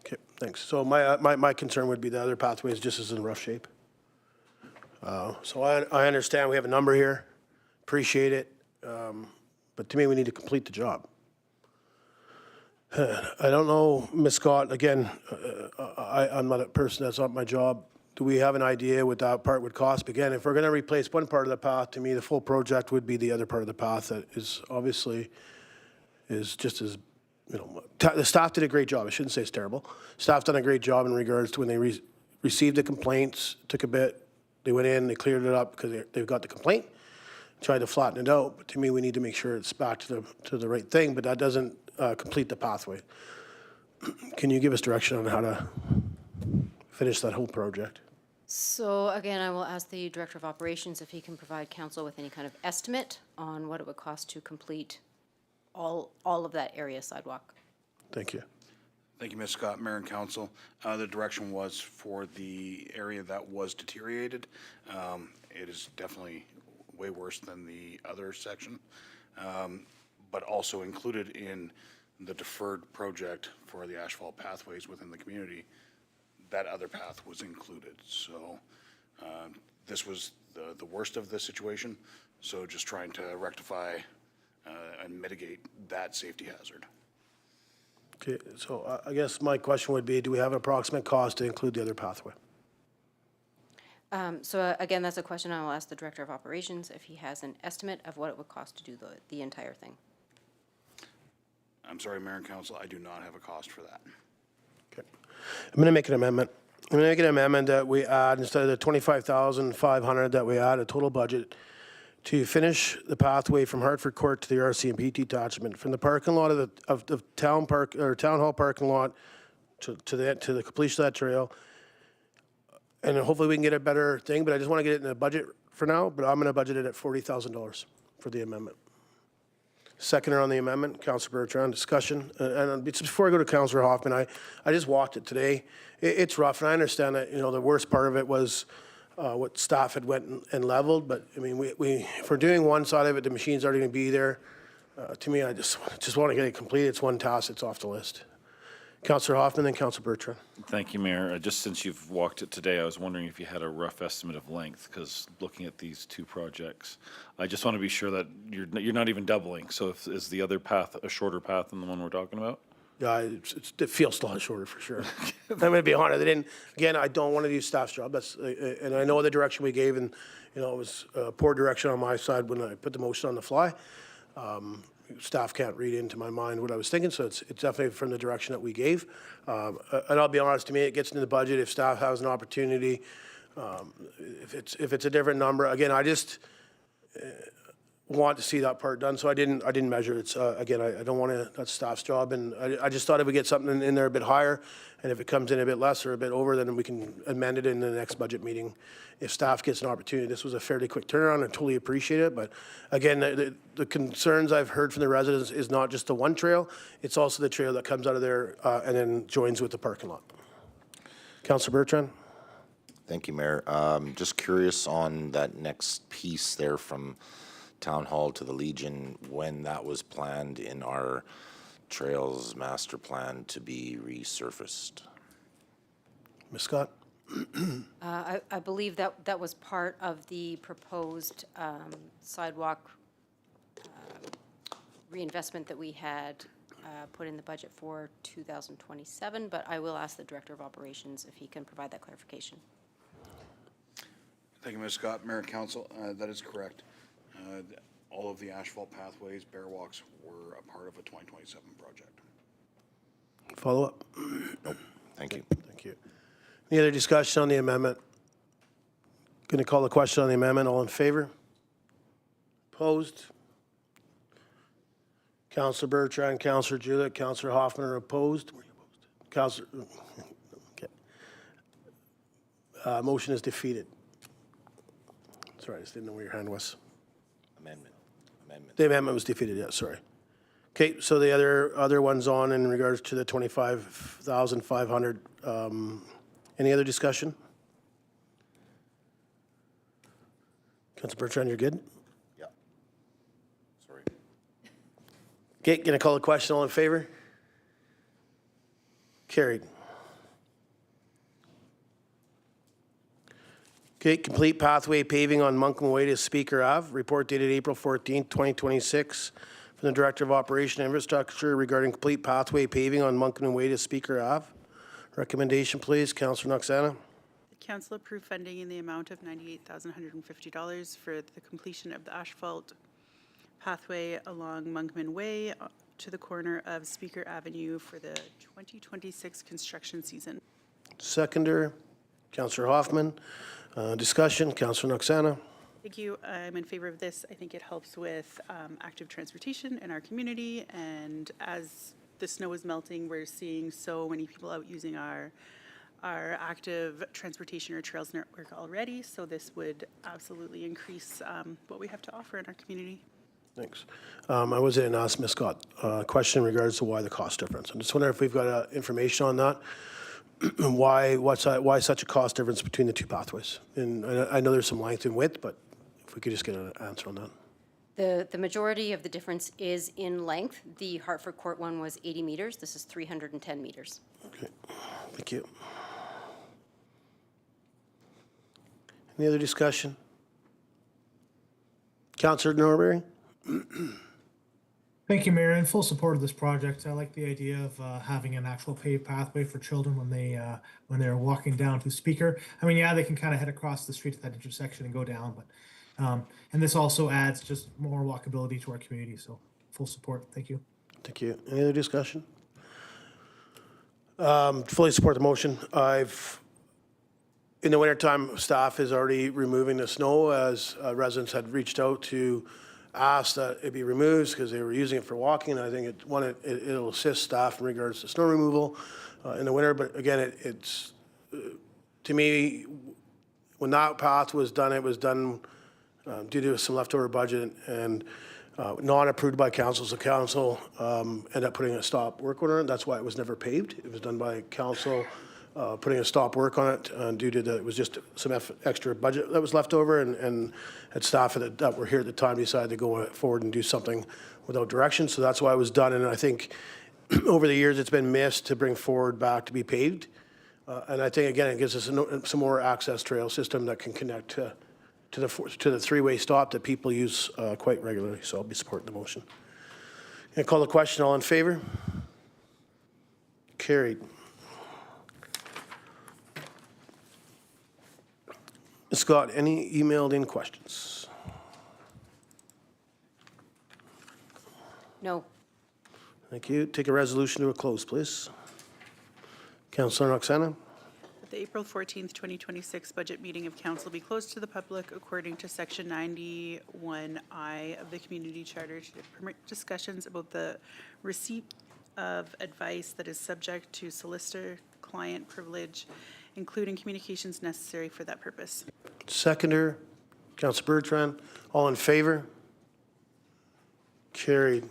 Okay, thanks. So my concern would be the other pathway is just as in rough shape. So I understand we have a number here, appreciate it, but to me, we need to complete the job. I don't know, Ms. Scott, again, I'm not a person, that's not my job. Do we have an idea what that part would cost? Again, if we're going to replace one part of the path, to me, the full project would be the other part of the path that is obviously is just as, you know, the staff did a great job. I shouldn't say it's terrible. Staff done a great job in regards to when they received the complaints, took a bit, they went in, they cleared it up because they've got the complaint, tried to flatten it out. But to me, we need to make sure it's back to the right thing, but that doesn't complete the pathway. Can you give us direction on how to finish that whole project? So again, I will ask the Director of Operations if he can provide council with any kind of estimate on what it would cost to complete all of that area sidewalk. Thank you. Thank you, Ms. Scott, Mayor and Council. The direction was for the area that was deteriorated. It is definitely way worse than the other section, but also included in the deferred project for the asphalt pathways within the community. That other path was included. So this was the worst of the situation. So just trying to rectify and mitigate that safety hazard. Okay, so I guess my question would be, do we have an approximate cost to include the other pathway? So again, that's a question I will ask the Director of Operations if he has an estimate of what it would cost to do the entire thing. I'm sorry, Mayor and Council, I do not have a cost for that. Okay. I'm going to make an amendment. I'm going to make an amendment that we add, instead of the $25,500 that we add, a total budget to finish the pathway from Hartford Court to the RCMP detachment, from the parking lot of the town hall parking lot to the completion of that trail. And hopefully we can get a better thing, but I just want to get it in the budget for now, but I'm going to budget it at $40,000 for the amendment. Seconder on the amendment, Councillor Bertrand, discussion. And before I go to Councillor Hoffman, I just walked it today. It's rough, and I understand that, you know, the worst part of it was what staff had went and leveled, but I mean, if we're doing one side of it, the machine's already going to be there. To me, I just want to get it completed. It's one task, it's off the list. Councillor Hoffman, then Councillor Bertrand. Thank you, Mayor. Just since you've walked it today, I was wondering if you had a rough estimate of length, because looking at these two projects, I just want to be sure that you're not even doubling. So is the other path a shorter path than the one we're talking about? Yeah, it feels still shorter for sure. I'm going to be honest. Again, I don't want to do staff's job. And I know the direction we gave, and you know, it was poor direction on my side when I put the motion on the fly. Staff can't read into my mind what I was thinking, so it's definitely from the direction that we gave. And I'll be honest, to me, it gets into the budget if staff has an opportunity. If it's a different number, again, I just want to see that part done, so I didn't measure it. Again, I don't want to. That's staff's job, and I just thought if we get something in there a bit higher, and if it comes in a bit less or a bit over, then we can amend it in the next budget meeting. If staff gets an opportunity, this was a fairly quick turnaround. I totally appreciate it, but again, the concerns I've heard from the residents is not just the one trail; it's also the trail that comes out of there and then joins with the parking lot. Councillor Bertrand. Thank you, Mayor. Just curious on that next piece there from Town Hall to the Legion, when that was planned in our Trails Master Plan to be resurfaced. Ms. Scott? I believe that was part of the proposed sidewalk reinvestment that we had put in the budget for 2027, but I will ask the Director of Operations if he can provide that clarification. Thank you, Ms. Scott. Mayor and Council, that is correct. All of the asphalt pathways, bear walks were a part of a 2027 project. Follow up? Nope, thank you. Thank you. Any other discussion on the amendment? Going to call the question on the amendment. All in favor? Opposed? Councillor Bertrand, Councillor Jewett, Councillor Hoffman are opposed. Councillor, okay. Motion is defeated. Sorry, I just didn't know where your hand was. Amendment. The amendment was defeated, yeah, sorry. Okay, so the other ones on in regards to the 25,500, any other discussion? Councillor Bertrand, you're good? Yeah. Sorry. Okay, gonna call the question, all in favor? Carried. Okay, complete pathway paving on Monkman Way to Spieker Ave. Report dated April 14th, 2026 from the Director of Operation and Infrastructure regarding complete pathway paving on Monkman Way to Spieker Ave. Recommendation, please, Councillor Noxana. Council approve funding in the amount of $98,150 for the completion of the asphalt pathway along Monkman Way to the corner of Spieker Avenue for the 2026 construction season. Seconder, Councillor Hoffman. Discussion, Councillor Noxana. Thank you. I'm in favor of this. I think it helps with active transportation in our community. And as the snow is melting, we're seeing so many people out using our active transportation or trails network already. So this would absolutely increase what we have to offer in our community. Thanks. I was in ask Ms. Scott a question in regards to why the cost difference. I'm just wondering if we've got information on that. Why such a cost difference between the two pathways? And I know there's some length and width, but if we could just get an answer on that. The majority of the difference is in length. The Hartford Court one was 80 meters. This is 310 meters. Okay, thank you. Any other discussion? Councillor Norbury? Thank you, Mayor. In full support of this project. I like the idea of having an actual paved pathway for children when they're walking down to Spieker. I mean, yeah, they can kind of head across the street at that intersection and go down, but and this also adds just more walkability to our community. So full support. Thank you. Thank you. Any other discussion? Fully support the motion. In the wintertime, staff is already removing the snow as residents had reached out to ask that it be removed because they were using it for walking. And I think it'll assist staff in regards to snow removal in the winter. But again, it's to me, when that path was done, it was done due to some leftover budget and not approved by council. So council ended up putting a stop work order on it. That's why it was never paved. It was done by council putting a stop work on it due to it was just some extra budget that was left over, and had staff that were here at the time decided to go forward and do something without direction. So that's why it was done, and I think over the years it's been missed to bring forward back to be paved. And I think again it gives us some more access trail system that can connect to the three-way stop that people use quite regularly. So I'll be supporting the motion. And call the question. All in favor? Carried. Scott, any emailed in questions? No. Thank you. Take a resolution to a close, please. Councillor Noxana. The April 14th, 2026 budget meeting of council be closed to the public according to section 91I of the community charter to permit discussions about the receipt of advice that is subject to solicitor-client privilege, including communications necessary for that purpose. Seconder, Councillor Bertrand. All in favor? Carried.